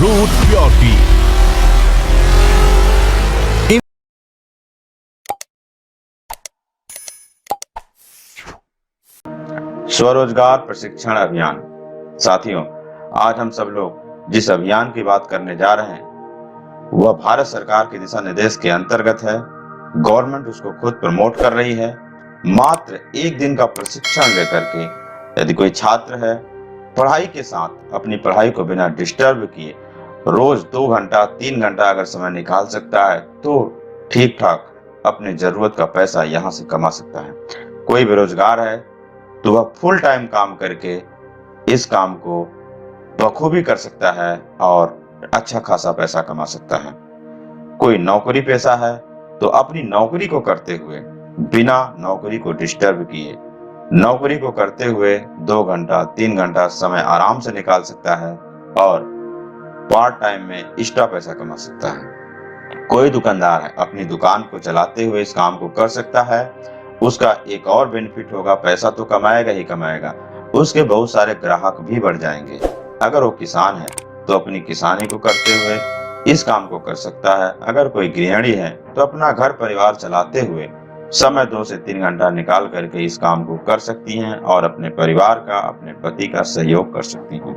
Truth Purity. स्वरोजगार प्रशिक्षण अभियान। साथियों, आज हम सब लोग जिस अभियान की बात करने जा रहे हैं वह भारत सरकार के दिशा निर्देश के अंतर्गत है। गवर्नमेंट उसको खुद प्रमोट कर रही है। मात्र एक दिन का प्रशिक्षण लेकर के यदि कोई छात्र है पढ़ाई के साथ अपनी पढ़ाई को बिना डिस्टर्ब किए रोज 2 घंटा 3 घंटा अगर समय निकाल सकता है तो ठीक ठाक अपनी जरूरत का पैसा यहाँ से कमा सकता है। कोई बेरोजगार है तो वह फुल टाइम काम करके इस काम को बखूबी कर सकता है और अच्छा खासा पैसा कमा सकता है। कोई नौकरी पेशा है तो अपनी नौकरी को करते हुए बिना नौकरी को डिस्टर्ब किए नौकरी को करते हुए 2 घंटा 3 घंटा समय आराम से निकाल सकता है और पार्ट टाइम में एक्स्ट्रा पैसा कमा सकता है। कोई दुकानदार है अपनी दुकान को चलाते हुए इस काम को कर सकता है। उसका एक और बेनिफिट होगा, पैसा तो कमाएगा ही कमाएगा, उसके बहुत सारे ग्राहक भी बढ़ जाएंगे। अगर वो किसान है तो अपनी किसानी को करते हुए इस काम को कर सकता है। अगर कोई गृहिणी है तो अपना घर परिवार चलाते हुए समय 2 से 3 घंटा निकाल करके इस काम को कर सकती हैं और अपने परिवार का, अपने पति का सहयोग कर सकती हैं।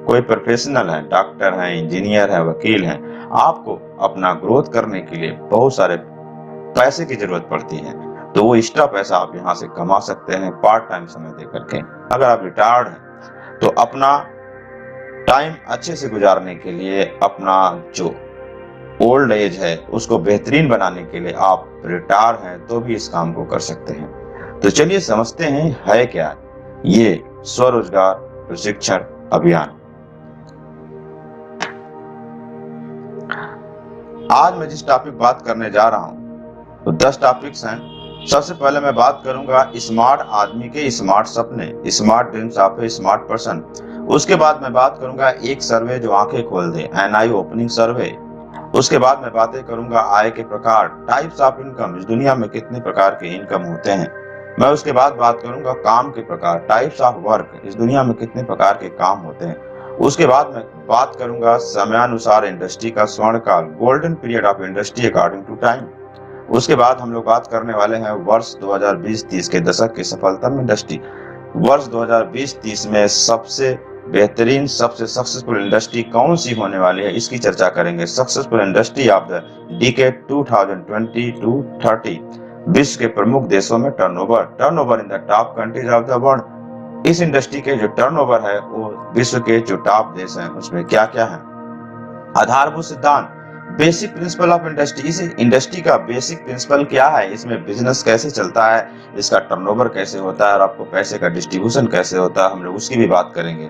कोई प्रोफेशनल है, डॉक्टर है, इंजीनियर है, वकील है, आपको अपना ग्रोथ करने के लिए बहुत सारे पैसे की जरूरत पड़ती है तो वो एक्स्ट्रा पैसा आप यहाँ से कमा सकते हैं पार्ट टाइम समय दे करके। अगर आप रिटायर्ड हैं तो अपना टाइम अच्छे से गुजारने के लिए, अपना जो ओल्ड एज है उसको बेहतरीन बनाने के लिए आप रिटायर हैं तो भी इस काम को कर सकते हैं। तो चलिए समझते हैं है क्या ये स्वरोजगार प्रशिक्षण अभियान। आज मैं जिस टॉपिक बात करने जा रहा हूं तो 10 टॉपिक्स हैं। सबसे पहले मैं बात करूंगा स्मार्ट आदमी के स्मार्ट सपने, smart dreams of A smart person. उसके बाद मैं बात करूंगा एक सर्वे जो आंखें खोल दे, एन आई ओपनिंग सर्वे। उसके बाद मैं बातें करूंगा आय के प्रकार, टाइप्स ऑफ इनकम, इस दुनिया में कितने प्रकार के इनकम होते हैं। मैं उसके बाद बात करूंगा काम के प्रकार, टाइप्स ऑफ वर्क, इस दुनिया में कितने प्रकार के काम होते हैं। उसके बाद मैं बात करूंगा समयानुसार इंडस्ट्री का स्वर्णकाल, golden period of industry according to time. उसके बाद हम लोग बात करने वाले हैं वर्ष 2020-30 के दशक की सफलतम इंडस्ट्री। वर्ष 2020-30 में सबसे बेहतरीन, सबसे सक्सेसफुल इंडस्ट्री कौन सी होने वाली है इसकी चर्चा करेंगे। Successful industry of the decade 2020-30। विश्व के प्रमुख देशों में turnover in the top countries of the world. इस इंडस्ट्री के जो टर्नओवर है वो विश्व के जो टॉप देश हैं उसमें क्या क्या है। आधारभूत सिद्धांत, बेसिक प्रिंसिपल ऑफ इंडस्ट्री, इस इंडस्ट्री का बेसिक प्रिंसिपल क्या है, इसमें बिजनेस कैसे चलता है, इसका टर्नओवर कैसे होता है और आपको पैसे का डिस्ट्रीब्यूशन कैसे होता है, हम लोग उसकी भी बात करेंगे।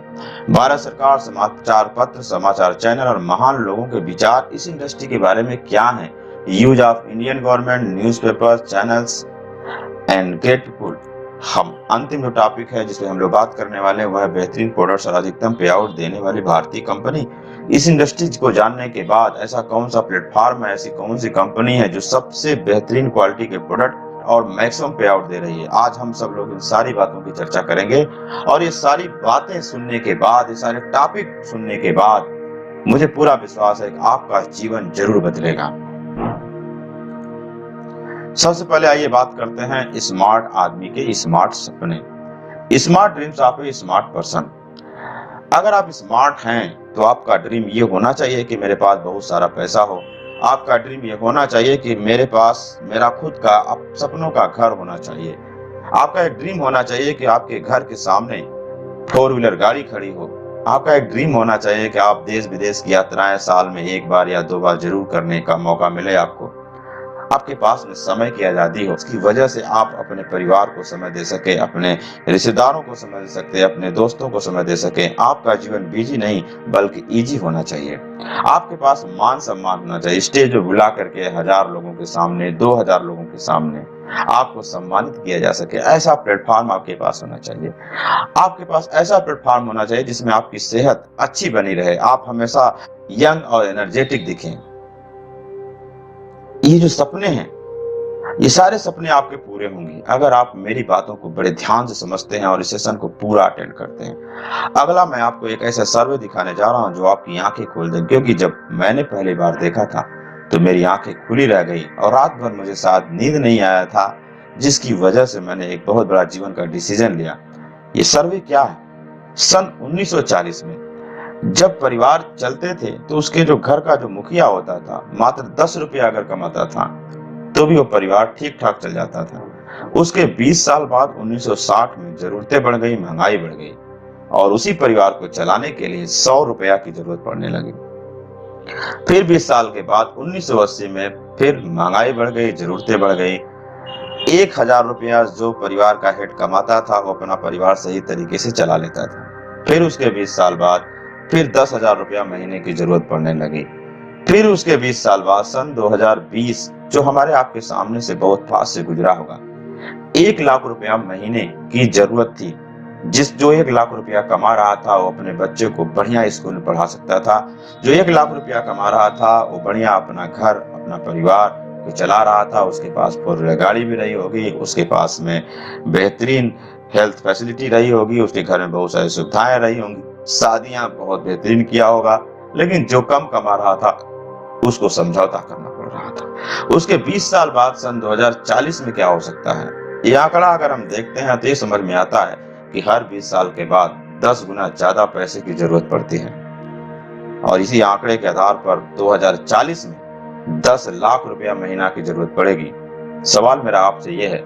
भारत सरकार, समाचार पत्र, समाचार चैनल और महान लोगों के विचार इस इंडस्ट्री के बारे में क्या है। Use of Indian government, newspaper, channels and grateful. हम अंतिम जो टॉपिक है जिसमें हम लोग बात करने वाले हैं वह है बेहतरीन प्रोडक्ट्स और अधिकतम पे आउट देने वाली भारतीय कंपनी। इस इंडस्ट्री को जानने के बाद ऐसा कौन सा प्लेटफॉर्म है, ऐसी कौन सी कंपनी है जो सबसे बेहतरीन क्वालिटी के प्रोडक्ट और मैक्सिमम पे आउट दे रही है। आज हम सब लोग इन सारी बातों की चर्चा करेंगे और ये सारी बातें सुनने के बाद, ये सारे टॉपिक सुनने के बाद मुझे पूरा विश्वास है कि आपका जीवन जरूर बदलेगा। सबसे पहले आइए बात करते हैं स्मार्ट आदमी के स्मार्ट सपने, smart dreams of A smart person. अगर आप स्मार्ट हैं तो आपका ड्रीम ये होना चाहिए कि मेरे पास बहुत सारा पैसा हो। आपका ड्रीम ये होना चाहिए कि मेरे पास मेरा खुद का सपनों का घर होना चाहिए। आपका एक ड्रीम होना चाहिए कि आपके घर के सामने 4 व्हीलर गाड़ी खड़ी हो। आपका एक ड्रीम होना चाहिए कि आप देश विदेश की यात्राएं साल में 1 बार या 2 बार जरूर करने का मौका मिले आपको। आपके पास में समय की आजादी हो, इसकी वजह से आप अपने परिवार को समय दे सके, अपने रिश्तेदारों को समय दे सकते, अपने दोस्तों को समय दे सके। आपका जीवन बिजी नहीं बल्कि इजी होना चाहिए। आपके पास मान सम्मान होना चाहिए, स्टेज पे बुला करके 1000 लोगों के सामने, 2000 लोगों के सामने आपको सम्मानित किया जा सके, ऐसा प्लेटफॉर्म आपके पास होना चाहिए। आपके पास ऐसा प्लेटफॉर्म होना चाहिए जिसमें आपकी सेहत अच्छी बनी रहे, आप हमेशा यंग और एनर्जेटिक दिखें। ये जो सपने हैं ये सारे सपने आपके पूरे होंगे अगर आप मेरी बातों को बड़े ध्यान से समझते हैं और इस सेशन को पूरा अटेंड करते हैं। अगला मैं आपको एक ऐसा सर्वे दिखाने जा रहा हूं जो आपकी आंखें खोल दे, क्योंकि जब मैंने पहली बार देखा था तो मेरी आंखें खुली रह गई और रात भर मुझे शायद नींद नहीं आया था, जिसकी वजह से मैंने एक बहुत बड़ा जीवन का डिसीजन लिया। ये सर्वे क्या है? सन 1940 में जब परिवार चलते थे तो उसके जो घर का जो मुखिया होता था मात्र 10 रुपया अगर कमाता था तो भी वो परिवार ठीक ठाक चल जाता था। उसके 20 साल बाद 1960 में जरूरतें बढ़ गई, महंगाई बढ़ गई और उसी परिवार को चलाने के लिए 100 रुपया की जरूरत पड़ने लगी। फिर 20 साल के बाद 1980 में फिर महंगाई बढ़ गई, जरूरतें बढ़ गई। 1000 रुपया जो परिवार का हेड कमाता था वो अपना परिवार सही तरीके से चला लेता था। फिर उसके 20 साल बाद फिर 10,000 रुपया महीने की जरूरत पड़ने लगी। फिर उसके 20 साल बाद सन 2020 जो हमारे आपके सामने से बहुत पास से गुजरा होगा, 1 लाख रुपया महीने की जरूरत थी। जो 1 लाख रुपया कमा रहा था वो अपने बच्चे को बढ़िया स्कूल में पढ़ा सकता था। जो 1 लाख रुपया कमा रहा था वो बढ़िया अपना घर, अपना परिवार को चला रहा था। उसके पास 4 व्हीलर गाड़ी भी रही होगी, उसके पास में बेहतरीन हेल्थ फैसिलिटी रही होगी, उसके घर में बहुत सारी सुविधाएं रही होंगी, शादियां बहुत बेहतरीन किया होगा। लेकिन जो कम कमा रहा था उसको समझौता करना पड़ रहा था। उसके 20 साल बाद सन 2040 में क्या हो सकता है, ये आंकड़ा अगर हम देखते हैं तो ये समझ में आता है कि हर 20 साल के बाद 10 गुना ज्यादा पैसे की जरूरत पड़ती है। और इसी आंकड़े के आधार पर 2040 में 10 लाख रुपया महीना की जरूरत पड़ेगी। सवाल मेरा आपसे यह है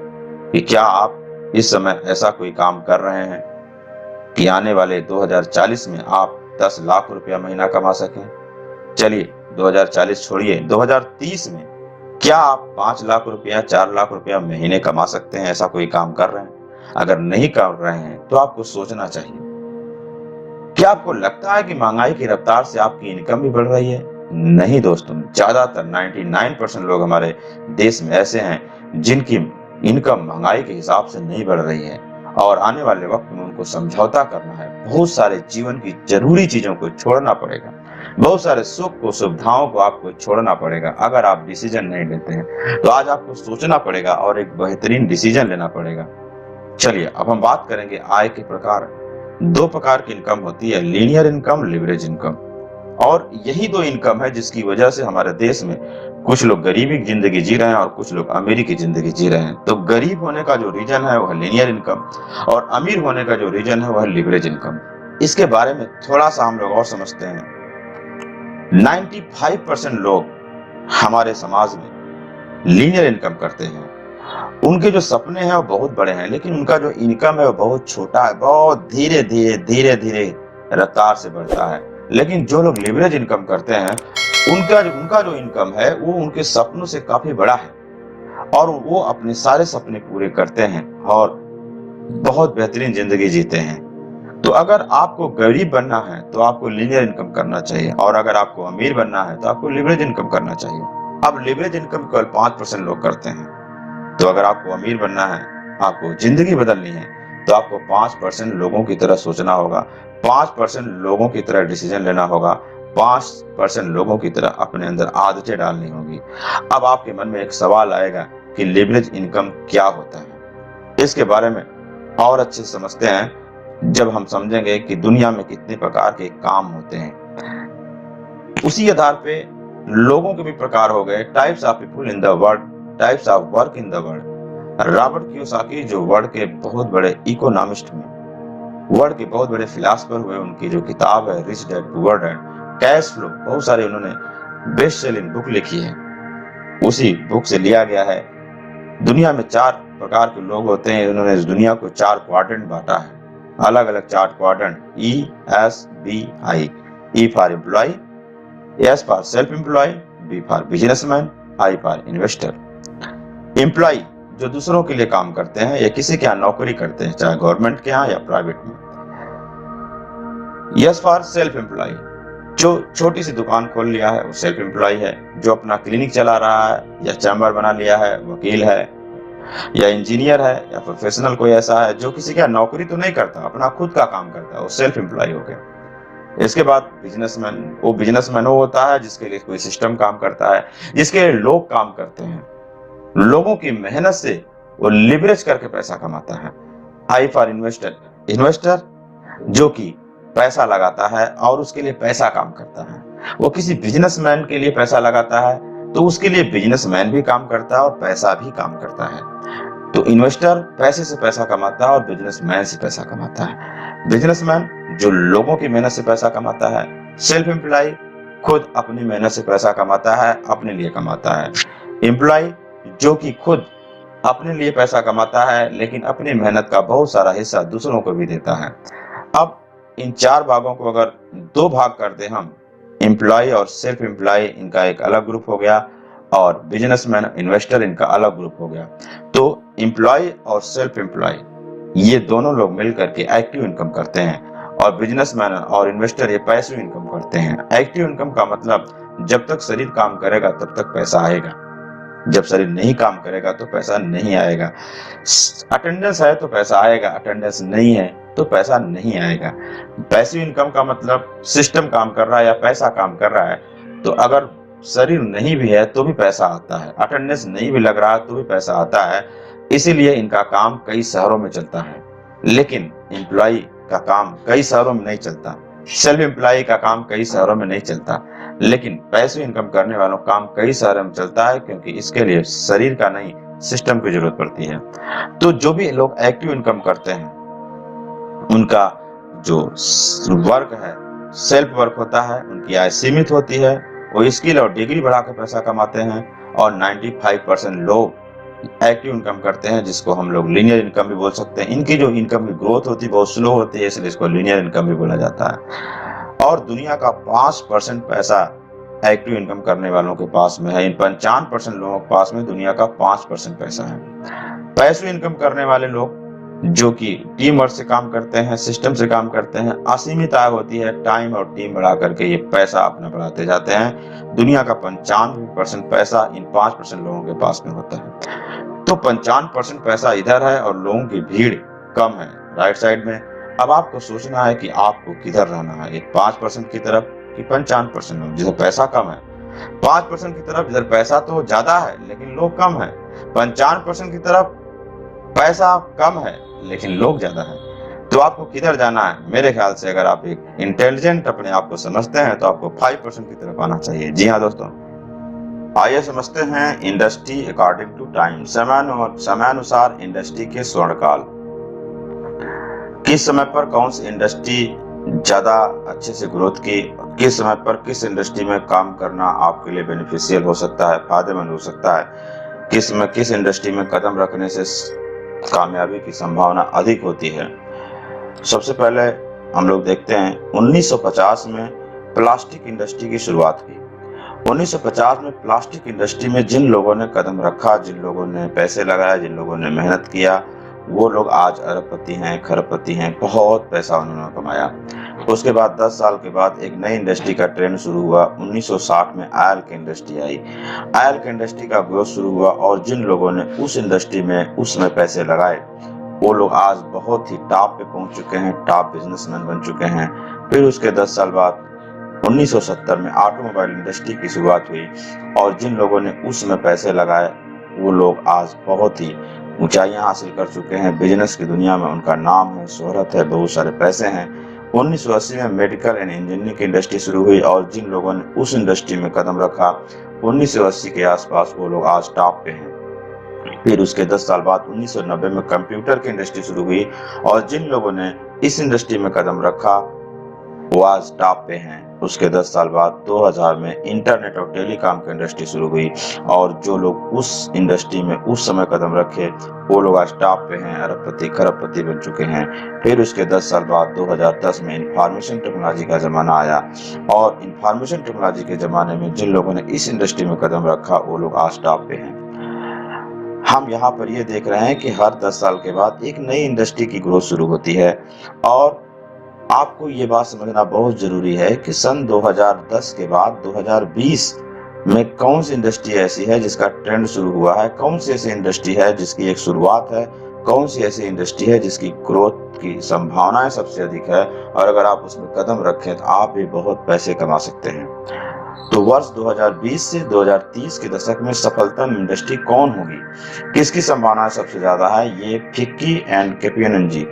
कि क्या आप इस समय ऐसा कोई काम कर रहे हैं कि आने वाले 2040 में आप 10 लाख रुपया महीना कमा सकें? चलिए 2040 छोड़िए, 2030 में क्या आप 5 लाख रुपया, 4 लाख रुपया महीने कमा सकते हैं? ऐसा कोई काम कर रहे हैं? अगर नहीं कर रहे हैं तो आपको सोचना चाहिए। क्या आपको लगता है कि महंगाई की रफ्तार से आपकी इनकम भी बढ़ रही है? नहीं दोस्तों, ज्यादातर 99% लोग हमारे देश में ऐसे हैं जिनकी इनकम महंगाई के हिसाब से नहीं बढ़ रही है और आने वाले वक्त में उनको समझौता करना है। बहुत सारे जीवन की जरूरी चीजों को छोड़ना पड़ेगा, बहुत सारे सुख को, सुविधाओं को आपको छोड़ना पड़ेगा अगर आप डिसीजन नहीं लेते हैं। तो आज आपको सोचना पड़ेगा और एक बेहतरीन डिसीजन लेना पड़ेगा। चलिए अब हम बात करेंगे आय के प्रकार। 2 प्रकार की इनकम होती है, लीनियर इनकम, लिवरेज इनकम। और यही 2 इनकम है जिसकी वजह से हमारे देश में कुछ लोग गरीबी की जिंदगी जी रहे हैं और कुछ लोग अमीरी की जिंदगी जी रहे हैं। तो गरीब होने का जो रीजन है वह लीनियर इनकम और अमीर होने का जो रीजन है वह लिवरेज इनकम। इसके बारे में थोड़ा सा हम लोग और समझते हैं। 95% लोग हमारे समाज में लीनियर इनकम करते हैं। उनके जो सपने हैं वो बहुत बड़े हैं, लेकिन उनका जो इनकम है वो बहुत छोटा है, बहुत धीरे धीरे रफ्तार से बढ़ता है। लेकिन जो लोग लिवरेज इनकम करते हैं उनका जो इनकम है वो उनके सपनों से काफी बड़ा है और वो अपने सारे सपने पूरे करते हैं और बहुत बेहतरीन जिंदगी जीते हैं। तो अगर आपको गरीब बनना है तो आपको लीनियर इनकम करना चाहिए और अगर आपको अमीर बनना है तो आपको लिवरेज इनकम करना चाहिए। अब लिवरेज इनकम केवल 5% लोग करते हैं। तो अगर आपको अमीर बनना है, आपको जिंदगी बदलनी है, तो आपको 5% लोगों की तरह सोचना होगा, 5% लोगों की तरह डिसीजन लेना होगा, 5% लोगों की तरह अपने अंदर आदतें डालनी होगी। अब आपके मन में एक सवाल आएगा कि लिवरेज इनकम क्या होता है। इसके बारे में और अच्छे से समझते हैं जब हम समझेंगे कि दुनिया में कितने प्रकार के काम होते हैं। उसी आधार पे लोगों के भी प्रकार हो गए, types of people in the world, types of work in the world. Robert Kiyosaki जो वर्ल्ड के बहुत बड़े इकोनॉमिस्ट हुए, वर्ल्ड के बहुत बड़े फिलोसोफर हुए, उनकी जो किताब है rich dad poor dad, cash flow, बहुत सारे उन्होंने बेस्ट सेलिंग बुक लिखी है। उसी बुक से लिया गया है। दुनिया में 4 प्रकार के लोग होते हैं। उन्होंने इस दुनिया को 4 क्वाड्रेंट बांटा है, अलग अलग 4 quadrant, ESBI। E for employ, S for self employ, B for businessman, I for investor. Employ जो दूसरों के लिए काम करते हैं या किसी के यहाँ नौकरी करते हैं, चाहे गवर्नमेंट के यहाँ या प्राइवेट में। S फॉर सेल्फ एम्प्लॉय, जो छोटी सी दुकान खोल लिया है वो सेल्फ एम्प्लॉय है। जो अपना क्लिनिक चला रहा है या चैम्बर बना लिया है, वकील है या इंजीनियर है या प्रोफेशनल कोई ऐसा है जो किसी के यहाँ नौकरी तो नहीं करता, अपना खुद का काम करता है, वो सेल्फ एम्प्लॉय हो गया। इसके बाद बिजनेसमैन वो होता है जिसके लिए कोई सिस्टम काम करता है, जिसके लिए लोग काम करते हैं। लोगों की मेहनत से वो लिवरेज करके पैसा कमाता है। आई फॉर इन्वेस्टर, इन्वेस्टर जो कि पैसा लगाता है और उसके लिए पैसा काम करता है। वो किसी बिजनेसमैन के लिए पैसा लगाता है तो उसके लिए बिजनेसमैन भी काम करता है और पैसा भी काम करता है। तो इन्वेस्टर पैसे से पैसा कमाता है और बिजनेसमैन से पैसा कमाता है। बिजनेसमैन जो लोगों की मेहनत से पैसा कमाता है। सेल्फ एम्प्लॉय खुद अपनी मेहनत से पैसा कमाता है, अपने लिए कमाता है। एम्प्लॉय जो कि खुद अपने लिए पैसा कमाता है लेकिन अपनी मेहनत का बहुत सारा हिस्सा दूसरों को भी देता है। अब इन चार भागों को अगर दो भाग कर दें हम, एम्प्लॉय और सेल्फ एम्प्लॉय इनका एक अलग ग्रुप हो गया और बिजनेसमैन इन्वेस्टर इनका अलग ग्रुप हो गया। तो एम्प्लॉय और सेल्फ एम्प्लॉय ये दोनों लोग मिलकर के एक्टिव इनकम करते हैं और बिजनेसमैन और इन्वेस्टर ये पैसिव इनकम करते हैं। एक्टिव इनकम का मतलब जब तक शरीर काम करेगा तब तक पैसा आएगा, जब शरीर नहीं काम करेगा तो पैसा नहीं आएगा। अटेंडेंस है तो पैसा आएगा, अटेंडेंस नहीं है तो पैसा नहीं आएगा। पैसिव इनकम का मतलब सिस्टम काम कर रहा है या पैसा काम कर रहा है, तो अगर शरीर नहीं भी है तो भी पैसा आता है, अटेंडेंस नहीं भी लग रहा है तो भी पैसा आता है। इसीलिए इनका काम कई शहरों में चलता है, लेकिन एम्प्लॉय का काम कई शहरों में नहीं चलता। सेल्फ एम्प्लॉय का काम कई शहरों में नहीं चलता, लेकिन पैसिव इनकम करने वालों का काम कई शहरों में चलता है, क्योंकि इसके लिए शरीर का नहीं सिस्टम की जरूरत पड़ती है। तो जो भी लोग एक्टिव इनकम करते हैं उनका जो वर्क है सेल्फ वर्क होता है, उनकी आय सीमित होती है, वो स्किल और डिग्री बढ़ाकर पैसा कमाते हैं। और 95% लोग एक्टिव इनकम करते हैं, जिसको हम लोग लीनियर इनकम भी बोल सकते हैं। इनकी जो इनकम की ग्रोथ होती है बहुत स्लो होती है, इसलिए इसको लीनियर इनकम भी बोला जाता है। और दुनिया का 5% पैसा एक्टिव इनकम करने वालों के पास में है। इन 55% लोगों के पास में दुनिया का 5% पैसा है। पैसिव इनकम करने वाले लोग जो कि टीम वर्क से काम करते हैं, सिस्टम से काम करते हैं, असीमित आय होती है, टाइम और टीम बढ़ा करके ये पैसा अपना बढ़ाते जाते हैं। दुनिया का 95% पैसा इन 5% लोगों के पास में होता है। तो 55% पैसा इधर है और लोगों की भीड़ कम है राइट साइड में। अब आपको सोचना है कि आपको किधर रहना है, एक 5% की तरफ कि 55% लोग जिधर पैसा कम है। 5% की तरफ जिधर पैसा तो ज्यादा है लेकिन लोग कम है। 55% की तरफ पैसा कम है लेकिन लोग ज्यादा है। तो आपको किधर जाना है? मेरे ख्याल से अगर आप एक इंटेलिजेंट अपने आप को समझते हैं तो आपको 5% की तरफ आना चाहिए। जी हाँ दोस्तों, आइए समझते हैं इंडस्ट्री अकॉर्डिंग टू टाइम। समयानुसार इंडस्ट्री के स्वर्णकाल। किस समय पर कौन सी इंडस्ट्री ज्यादा अच्छे से ग्रोथ की, किस समय पर किस इंडस्ट्री में काम करना आपके लिए बेनिफिशियल हो सकता है, फायदेमंद हो सकता है, किस में किस इंडस्ट्री में कदम रखने से कामयाबी की संभावना अधिक होती है। सबसे पहले हम लोग देखते हैं 1950 में प्लास्टिक इंडस्ट्री की शुरुआत हुई। 1950 में प्लास्टिक इंडस्ट्री में जिन लोगों ने कदम रखा, जिन लोगों ने पैसे लगाए, जिन लोगों ने मेहनत किया, वो लोग आज अरबपति हैं, खरबपति हैं, बहुत पैसा उन्होंने कमाया। उसके बाद 10 साल के बाद एक नई इंडस्ट्री का ट्रेंड शुरू हुआ। 1960 में ऑयल की इंडस्ट्री आई। ऑयल की इंडस्ट्री का ग्रोथ शुरू हुआ और जिन लोगों ने उस इंडस्ट्री में उस समय पैसे लगाए वो लोग आज बहुत ही टॉप पे पहुंच चुके हैं, टॉप बिजनेसमैन बन चुके हैं। फिर उसके 10 साल बाद 1970 में ऑटोमोबाइल इंडस्ट्री की शुरुआत हुई और जिन लोगों ने उस समय पैसे लगाए वो लोग आज बहुत ही ऊंचाइयां हासिल कर चुके हैं। बिजनेस की दुनिया में उनका नाम है, शोहरत है, बहुत सारे पैसे हैं। 1980 में मेडिकल एंड इंजीनियरिंग की इंडस्ट्री शुरू हुई और जिन लोगों ने उस इंडस्ट्री में कदम रखा 1980 के आसपास वो लोग आज टॉप पे हैं। फिर उसके 10 साल बाद 1990 में कंप्यूटर की इंडस्ट्री शुरू हुई और जिन लोगों ने इस इंडस्ट्री में कदम रखा वो आज टॉप पे हैं। उसके 10 साल बाद 2000 में इंटरनेट और टेलीकॉम की इंडस्ट्री शुरू हुई और जो लोग उस इंडस्ट्री में उस समय कदम रखे वो लोग आज टॉप पे हैं, अरबपति खरबपति बन चुके हैं। फिर उसके 10 साल बाद 2010 में इंफॉर्मेशन टेक्नोलॉजी का जमाना आया और इंफॉर्मेशन टेक्नोलॉजी के जमाने में जिन लोगों ने इस इंडस्ट्री में कदम रखा वो लोग आज टॉप पे हैं। हम यहाँ पर ये देख रहे हैं कि हर 10 साल के बाद एक नई इंडस्ट्री की ग्रोथ शुरू होती है और आपको ये बात समझना बहुत जरूरी है कि सन 2010 के बाद 2020 में कौन सी इंडस्ट्री ऐसी है जिसका ट्रेंड शुरू हुआ है, कौन सी ऐसी इंडस्ट्री है जिसकी एक शुरुआत है, कौन सी ऐसी इंडस्ट्री है जिसकी ग्रोथ की संभावनाएं सबसे अधिक है और अगर आप उसमें कदम रखें तो आप भी बहुत पैसे कमा सकते हैं। तो वर्ष 2020 से 2030 के दशक में सफलतम इंडस्ट्री कौन होगी, किसकी संभावना सबसे ज्यादा है? ये फिक्की एंड केपीएमजी,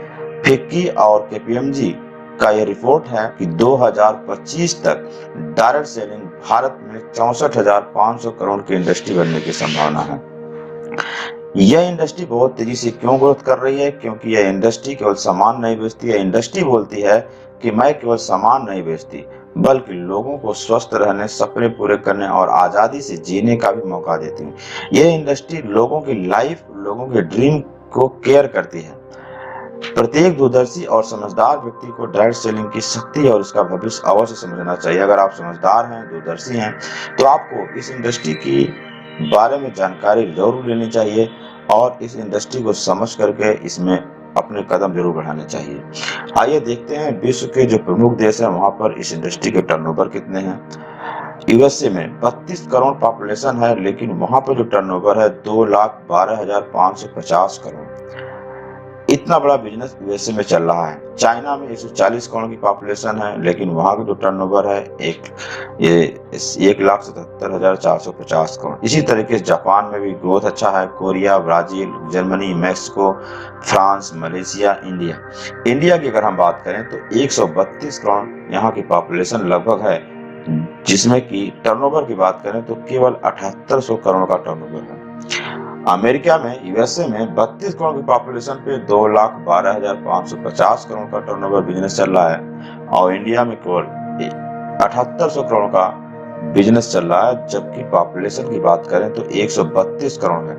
फिक्की और केपीएमजी का ये रिपोर्ट है कि 2025 तक डायरेक्ट सेलिंग भारत में 64,500 करोड़ की इंडस्ट्री बनने की संभावना है। यह इंडस्ट्री बहुत तेजी से क्यों ग्रोथ कर रही है? क्योंकि यह इंडस्ट्री केवल सामान नहीं बेचती है। इंडस्ट्री बोलती है कि मैं केवल सामान नहीं बेचती, बल्कि लोगों को स्वस्थ रहने, सपने पूरे करने और आजादी से जीने का भी मौका देती हूँ। यह इंडस्ट्री लोगों की लाइफ, लोगों के ड्रीम को केयर करती है। प्रत्येक दूरदर्शी और समझदार व्यक्ति को डायरेक्ट सेलिंग की शक्ति और उसका भविष्य अवश्य समझना चाहिए। अगर आप समझदार हैं, दूरदर्शी हैं, तो आपको इस इंडस्ट्री की बारे में जानकारी जरूर लेनी चाहिए और इस इंडस्ट्री को समझ करके इसमें अपने कदम जरूर बढ़ाने चाहिए। आइए देखते हैं विश्व के जो प्रमुख देश हैं वहां पर इस इंडस्ट्री के टर्नओवर कितने हैं। यूएसए में 32 करोड़ पॉपुलेशन है, लेकिन वहां पर जो टर्नओवर है 2,12,550 करोड़। इतना बड़ा बिजनेस यूएसए में चल रहा है। चाइना में 140 करोड़ की पॉपुलेशन है, लेकिन वहां का जो टर्नओवर है 1,77,450 करोड़। इसी तरीके से जापान में भी ग्रोथ अच्छा है। Korea, Brazil, Germany, Mexico, France, Malaysia, India की अगर हम बात करें तो 132 करोड़ यहाँ की पॉपुलेशन लगभग है, जिसमें कि टर्नओवर की बात करें तो केवल 7800 करोड़ का टर्नओवर है। अमेरिका में, यूएसए में 32 करोड़ की पॉपुलेशन पे 2,12,550 करोड़ का टर्नओवर बिजनेस चल रहा है और इंडिया में केवल 7800 करोड़ का बिजनेस चल रहा है, जबकि पॉपुलेशन की बात करें तो 132 करोड़ है।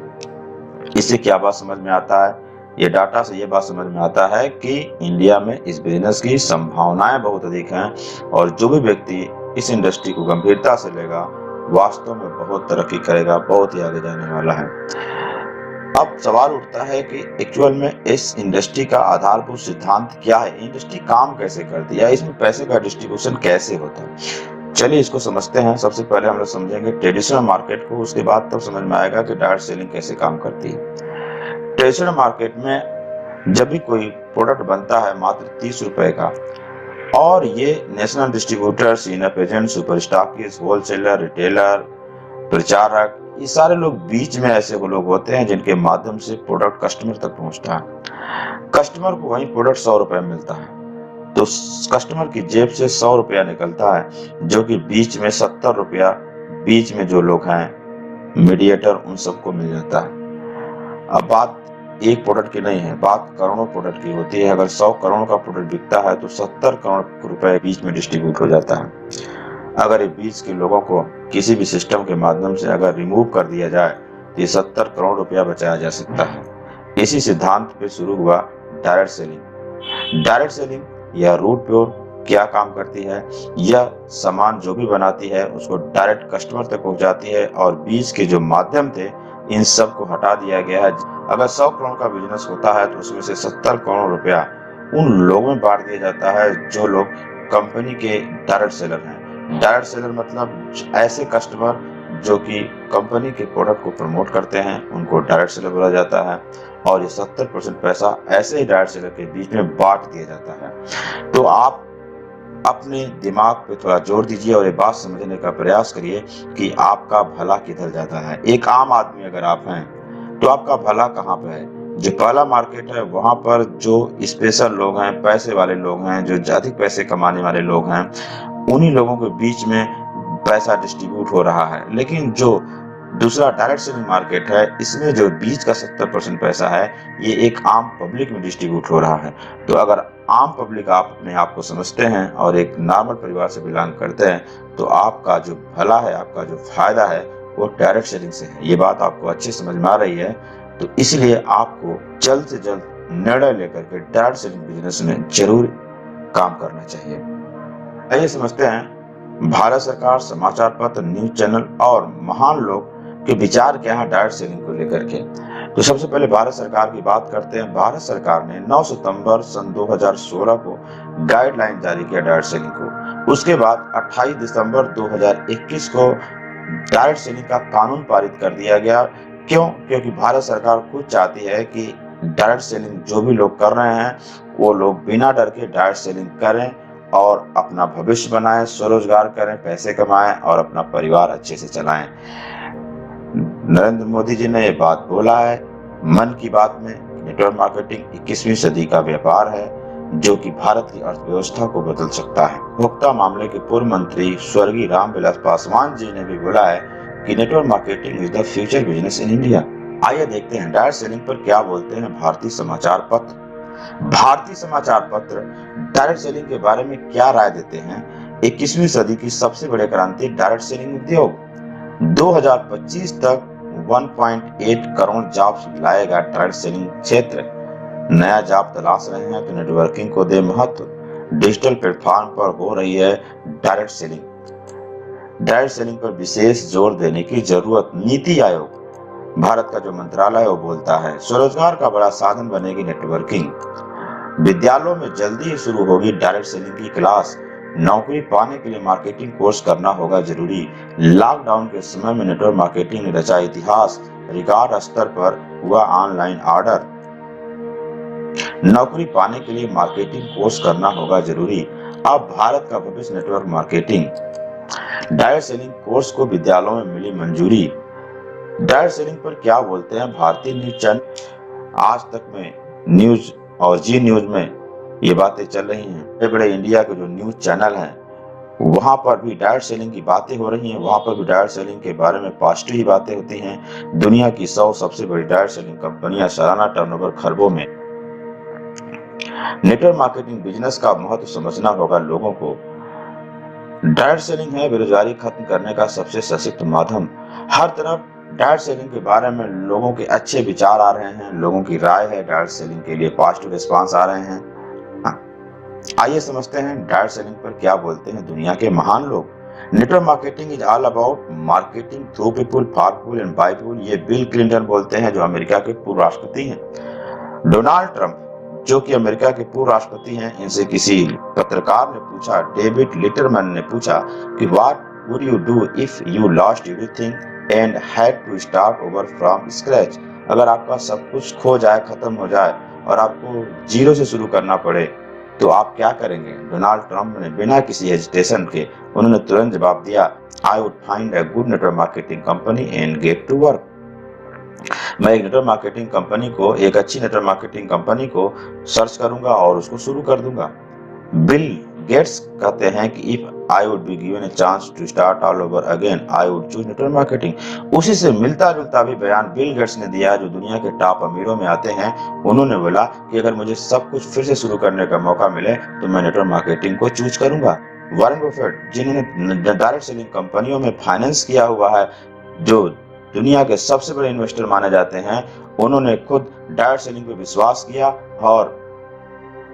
इससे क्या बात समझ में आता है? ये डाटा से ये बात समझ में आता है कि इंडिया में इस बिजनेस की संभावनाएं बहुत अधिक हैं और जो भी व्यक्ति इस इंडस्ट्री को गंभीरता से लेगा वास्तव में बहुत तरक्की करेगा, बहुत ही आगे जाने वाला है। अब सवाल उठता है कि एक्चुअल में इस इंडस्ट्री का आधारभूत सिद्धांत क्या है, इंडस्ट्री काम कैसे करती है, इसमें पैसे का डिस्ट्रीब्यूशन कैसे होता है। चलिए इसको समझते हैं। सबसे पहले हम लोग समझेंगे ट्रेडिशनल मार्केट को, उसके बाद तब समझ में आएगा कि डायरेक्ट सेलिंग कैसे काम करती है। ट्रेडिशनल मार्केट में जब भी कोई प्रोडक्ट बनता है मात्र 30 रुपए का, और ये national distributor, senior agent, super stockist, wholesaler, retailer, प्रचारक, ये सारे लोग बीच में ऐसे लोग होते हैं जिनके माध्यम से प्रोडक्ट कस्टमर तक पहुंचता है। कस्टमर को वही प्रोडक्ट 100 रुपए में मिलता है, तो कस्टमर की जेब से 100 रुपया निकलता है, जो कि बीच में 70 रुपया बीच में जो लोग हैं मीडिएटर, उन सबको मिल जाता है। अब बात एक प्रोडक्ट की नहीं है, बात करोड़ों प्रोडक्ट की होती है। अगर 100 करोड़ का प्रोडक्ट बिकता है तो 70 करोड़ रुपए बीच में डिस्ट्रीब्यूट हो जाता है। अगर ये बीच के लोगों को किसी भी सिस्टम के माध्यम से अगर रिमूव कर दिया जाए तो ये 70 करोड़ रुपया बचाया जा सकता है। इसी सिद्धांत पे शुरू हुआ डायरेक्ट सेलिंग। डायरेक्ट सेलिंग या रूट प्योर क्या काम करती है? यह सामान जो भी बनाती है उसको डायरेक्ट कस्टमर तक पहुंचाती है और बीच के जो माध्यम थे इन सब को हटा दिया गया है। अगर 100 करोड़ का बिजनेस होता है तो उसमें से 70 करोड़ रुपया उन लोगों में बांट दिया जाता है जो लोग कंपनी के डायरेक्ट सेलर हैं। डायरेक्ट सेलर मतलब ऐसे कस्टमर जो कि कंपनी के प्रोडक्ट को प्रमोट करते हैं, उनको डायरेक्ट सेलर बोला जाता है और ये 70% पैसा ऐसे ही डायरेक्ट सेलर के बीच में बांट दिया जाता है। तो आप अपने दिमाग पे थोड़ा जोर दीजिए और ये बात समझने का प्रयास करिए कि आपका भला किधर जाता है। एक आम आदमी अगर आप हैं तो आपका भला कहाँ पे है? जो पहला मार्केट है वहां पर जो स्पेशल लोग हैं, पैसे वाले लोग हैं, जो अधिक पैसे कमाने वाले लोग हैं, उन्हीं लोगों के बीच में पैसा डिस्ट्रीब्यूट हो रहा है। लेकिन जो दूसरा डायरेक्ट सेलिंग मार्केट है, इसमें जो बीच का 70% पैसा है ये एक आम पब्लिक में डिस्ट्रीब्यूट हो रहा है। तो अगर आम पब्लिक आप अपने आप को समझते हैं और एक नॉर्मल परिवार से बिलोंग करते हैं तो आपका जो भला है, आपका जो फायदा है वो डायरेक्ट सेलिंग से है। ये बात आपको अच्छी समझ में आ रही है, तो इसलिए आपको जल्द से जल्द निर्णय लेकर के डायरेक्ट सेलिंग बिजनेस में जरूर काम करना चाहिए। आइए समझते हैं भारत सरकार, समाचार पत्र, न्यूज चैनल और महान लोग के विचार क्या है डायरेक्ट सेलिंग को लेकर के। तो सबसे पहले भारत सरकार की बात करते हैं। भारत सरकार ने 9 सितंबर सन 2016 को गाइडलाइन जारी किया डायरेक्ट सेलिंग को। उसके बाद 28 दिसंबर 2021 को डायरेक्ट सेलिंग का कानून पारित कर दिया गया। क्यों? क्योंकि भारत सरकार खुद चाहती है कि डायरेक्ट सेलिंग जो भी लोग कर रहे हैं वो लोग बिना डर के डायरेक्ट सेलिंग करें और अपना भविष्य बनाएं, स्वरोजगार करें, पैसे कमाएं और अपना परिवार अच्छे से चलाएं। नरेंद्र मोदी जी ने ये बात बोला है मन की बात में। नेटवर्क मार्केटिंग 21वीं सदी का व्यापार है जो कि भारत की अर्थव्यवस्था को बदल सकता है। उपभोक्ता मामले के पूर्व मंत्री स्वर्गीय रामविलास पासवान जी ने भी बोला है कि network marketing is the future business in India. आइए देखते हैं डायरेक्ट सेलिंग पर क्या बोलते हैं भारतीय समाचार पत्र। भारतीय समाचार पत्र डायरेक्ट सेलिंग के बारे में क्या राय देते हैं। 21वीं सदी की सबसे बड़ी क्रांति डायरेक्ट सेलिंग उद्योग। 2025 तक 1.8 करोड़ जॉब्स लाएगा डायरेक्ट सेलिंग क्षेत्र। नया जॉब तलाश रहे हैं तो नेटवर्किंग को दे महत्व। डिजिटल प्लेटफॉर्म पर हो रही है डायरेक्ट सेलिंग। डायरेक्ट सेलिंग पर विशेष जोर देने की जरूरत। नीति आयोग भारत का जो मंत्रालय है वो बोलता है स्वरोजगार का बड़ा साधन बनेगी नेटवर्किंग। विद्यालयों में जल्दी ही शुरू होगी डायरेक्ट सेलिंग की क्लास। नौकरी पाने के लिए मार्केटिंग कोर्स करना होगा जरूरी। लॉकडाउन के समय में नेटवर्क मार्केटिंग ने रचा इतिहास। रिकॉर्ड स्तर पर हुआ ऑनलाइन ऑर्डर। नौकरी पाने के लिए मार्केटिंग कोर्स करना होगा जरूरी। अब भारत का भविष्य network marketing. Direct selling course को विद्यालयों में मिली मंजूरी। डायरेक्ट सेलिंग पर क्या बोलते हैं भारतीय न्यूज चैनल। आज तक में न्यूज और जी न्यूज में ये बातें चल रही हैं। बड़े बड़े इंडिया के जो न्यूज चैनल हैं वहां पर भी डायरेक्ट सेलिंग की बातें हो रही हैं। वहां पर भी डायरेक्ट सेलिंग के बारे में पॉजिटिव ही बातें होती हैं। दुनिया की 100 सबसे बड़ी डायरेक्ट सेलिंग कंपनियां सालाना टर्नओवर खरबों में। नेटवर्क मार्केटिंग बिजनेस का महत्व समझना होगा लोगों को। डायरेक्ट सेलिंग है बेरोजगारी खत्म करने का सबसे सशक्त माध्यम। हर तरफ डायरेक्ट सेलिंग के बारे में लोगों के अच्छे विचार आ रहे हैं। लोगों की राय है डायरेक्ट सेलिंग के लिए पॉजिटिव रिस्पांस आ रहे हैं। आइए समझते हैं डायरेक्ट सेलिंग पर क्या बोलते हैं दुनिया के महान लोग। Network marketing is all about marketing through people for people and by people. ये बिल क्लिंटन बोलते हैं जो अमेरिका के पूर्व राष्ट्रपति हैं। डोनाल्ड ट्रंप जो कि अमेरिका के पूर्व राष्ट्रपति हैं, इनसे किसी पत्रकार ने पूछा, डेविड लिटरमैन ने पूछा कि what would you do if you lost everything and had to start over from scratch. अगर आपका सब कुछ खो जाए, खत्म हो जाए और आपको जीरो से शुरू करना पड़े तो आप क्या करेंगे। डोनाल्ड ट्रंप ने बिना किसी हेजिटेशन के उन्होंने तुरंत जवाब दिया, I would find a good network marketing company and get to work. मैं एक नेटवर्क मार्केटिंग कंपनी को, एक अच्छी नेटवर्क मार्केटिंग कंपनी को सर्च करूंगा और उसको शुरू कर दूंगा। बिल गेट्स कहते हैं कि if I would be given a chance to start all over again I would choose network marketing. उसी से मिलता जुलता भी बयान बिल गेट्स ने दिया जो दुनिया के टॉप अमीरों में आते हैं। उन्होंने बोला कि अगर मुझे सब कुछ फिर से शुरू करने का मौका मिले तो मैं नेटवर्क मार्केटिंग को चूज करूंगा। वॉरेन बफेट जिन्होंने डायरेक्ट सेलिंग कंपनियों में फाइनेंस किया हुआ है, जो दुनिया के सबसे बड़े इन्वेस्टर माने जाते हैं, उन्होंने खुद डायरेक्ट सेलिंग पे विश्वास किया और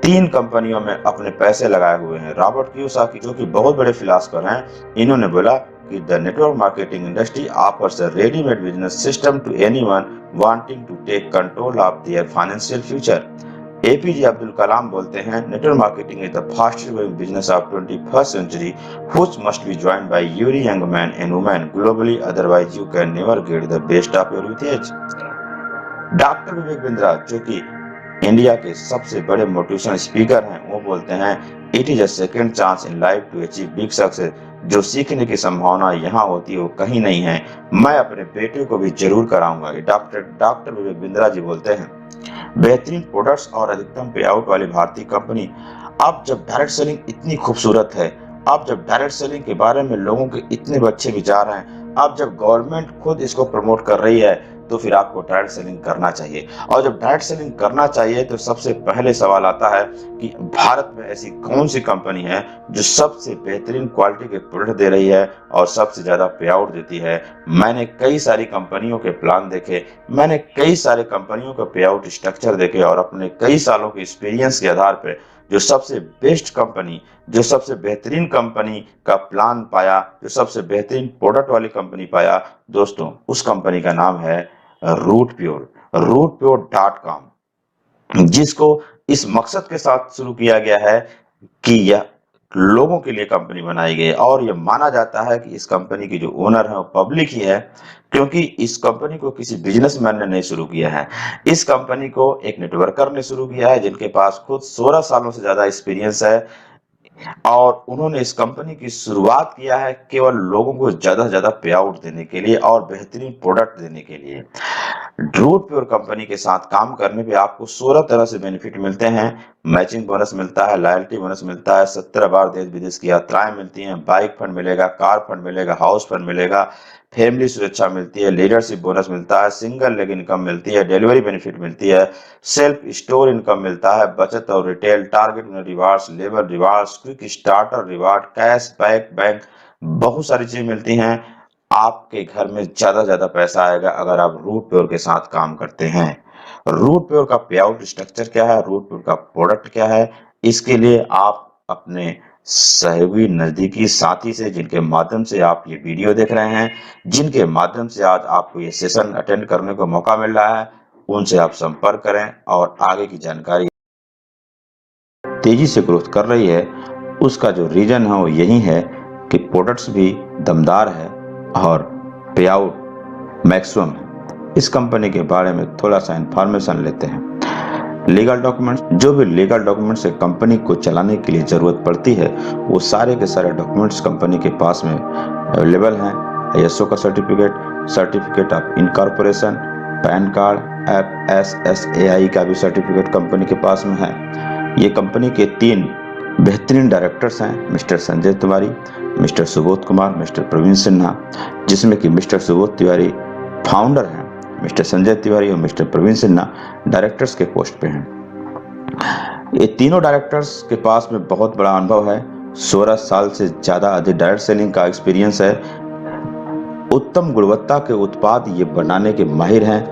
3 कंपनियों में अपने पैसे लगाए हुए हैं। रॉबर्ट कियोसाकी जो कि बहुत बड़े फिलॉसफर हैं, इन्होंने बोला कि the network marketing industry offers a readymade business system to anyone wanting to take control of their financial future. APJ Abdul Kalam बोलते हैं network marketing is the fastest growing business of 21st century which must be joined by every young man and woman globally, otherwise you can never get the best of your youth age। Doctor Vivek Bindra जो कि India के सबसे बड़े motivational speaker हैं, वो बोलते हैं it is a second chance in life to achieve big success. जो सीखने की संभावना यहाँ होती है वो कहीं नहीं है। मैं अपने बेटे को भी जरूर कराऊंगा। डॉक्टर विवेक बिंद्रा जी बोलते हैं बेहतरीन प्रोडक्ट्स और अधिकतम पे आउट वाली भारतीय कंपनी। अब जब डायरेक्ट सेलिंग इतनी खूबसूरत है, अब जब डायरेक्ट सेलिंग के बारे में लोगों के इतने अच्छे विचार हैं, अब जब गवर्नमेंट खुद इसको प्रमोट कर रही है तो फिर आपको डायरेक्ट सेलिंग करना चाहिए। और जब डायरेक्ट सेलिंग करना चाहिए तो सबसे पहले सवाल आता है कि भारत में ऐसी कौन सी कंपनी है जो सबसे बेहतरीन क्वालिटी के प्रोडक्ट दे रही है और सबसे ज्यादा पे आउट देती है। मैंने कई सारी कंपनियों के प्लान देखे, मैंने कई सारे कंपनियों का पे आउट स्ट्रक्चर देखे और अपने कई सालों के एक्सपीरियंस के आधार पर जो सबसे बेस्ट कंपनी, जो सबसे बेहतरीन कंपनी का प्लान पाया, जो सबसे बेहतरीन प्रोडक्ट वाली कंपनी पाया, दोस्तों उस कंपनी का नाम है rootpure.com, जिसको इस मकसद के साथ शुरू किया गया है कि यह लोगों के लिए कंपनी बनाई गई और यह माना जाता है कि इस कंपनी की जो ओनर है वो पब्लिक ही है, क्योंकि इस कंपनी को किसी बिजनेसमैन ने नहीं शुरू किया है। इस कंपनी को एक नेटवर्कर ने शुरू किया है जिनके पास खुद 16 सालों से ज्यादा एक्सपीरियंस है और उन्होंने इस कंपनी की शुरुआत किया है केवल लोगों को ज्यादा से ज्यादा पे आउट देने के लिए और बेहतरीन प्रोडक्ट देने के लिए। रूट प्योर कंपनी के साथ काम करने पे आपको 16 तरह से बेनिफिट मिलते हैं। मैचिंग बोनस मिलता है, लॉयल्टी बोनस मिलता है, 17 बार देश विदेश की यात्राएं मिलती हैं, बाइक फंड मिलेगा, कार फंड मिलेगा, हाउस फंड मिलेगा, फैमिली सुरक्षा मिलती है, लीडरशिप बोनस मिलता है, सिंगल लेग इनकम मिलती है, डिलीवरी बेनिफिट मिलती है, सेल्फ स्टोर इनकम मिलता है, बचत और retail, target rewards, labour rewards, quick starter reward, cash back, bank, बहुत सारी चीजें मिलती हैं। आपके घर में ज्यादा से ज्यादा पैसा आएगा अगर आप रूट प्योर के साथ काम करते हैं। रूट प्योर का पे आउट स्ट्रक्चर क्या है, रूट प्योर का प्रोडक्ट क्या है, इसके लिए आप अपने सहयोगी नजदीकी साथी से, जिनके माध्यम से आप ये वीडियो देख रहे हैं, जिनके माध्यम से आज आपको ये सेशन अटेंड करने को मौका मिल रहा है, उनसे आप संपर्क करें और आगे की जानकारी तेजी से ग्रोथ कर रही है। उसका जो रीजन है वो यही है कि प्रोडक्ट्स भी दमदार है और पे आउट मैक्सिमम है। इस कंपनी के बारे में थोड़ा सा इंफॉर्मेशन लेते हैं। लीगल डॉक्यूमेंट्स, जो भी लीगल डॉक्यूमेंट्स एक कंपनी को चलाने के लिए जरूरत पड़ती है, वो सारे के सारे डॉक्यूमेंट्स कंपनी के पास में अवेलेबल हैं। ISO का certificate, certificate of incorporation, pan card, FSSAI का भी सर्टिफिकेट कंपनी के पास में है। ये कंपनी के 3 बेहतरीन डायरेक्टर्स हैं, mister Sanjay Tiwari, mister Subodh Kumar, mister Praveen Sinha, जिसमें कि मिस्टर सुबोध तिवारी फाउंडर हैं, मिस्टर संजय तिवारी और मिस्टर प्रवीण सिन्हा डायरेक्टर्स के पोस्ट पे हैं। ये तीनों डायरेक्टर्स के पास में बहुत बड़ा अनुभव है, 16 साल से ज्यादा अधिक डायरेक्ट सेलिंग का एक्सपीरियंस है, उत्तम गुणवत्ता के उत्पाद ये बनाने के माहिर हैं,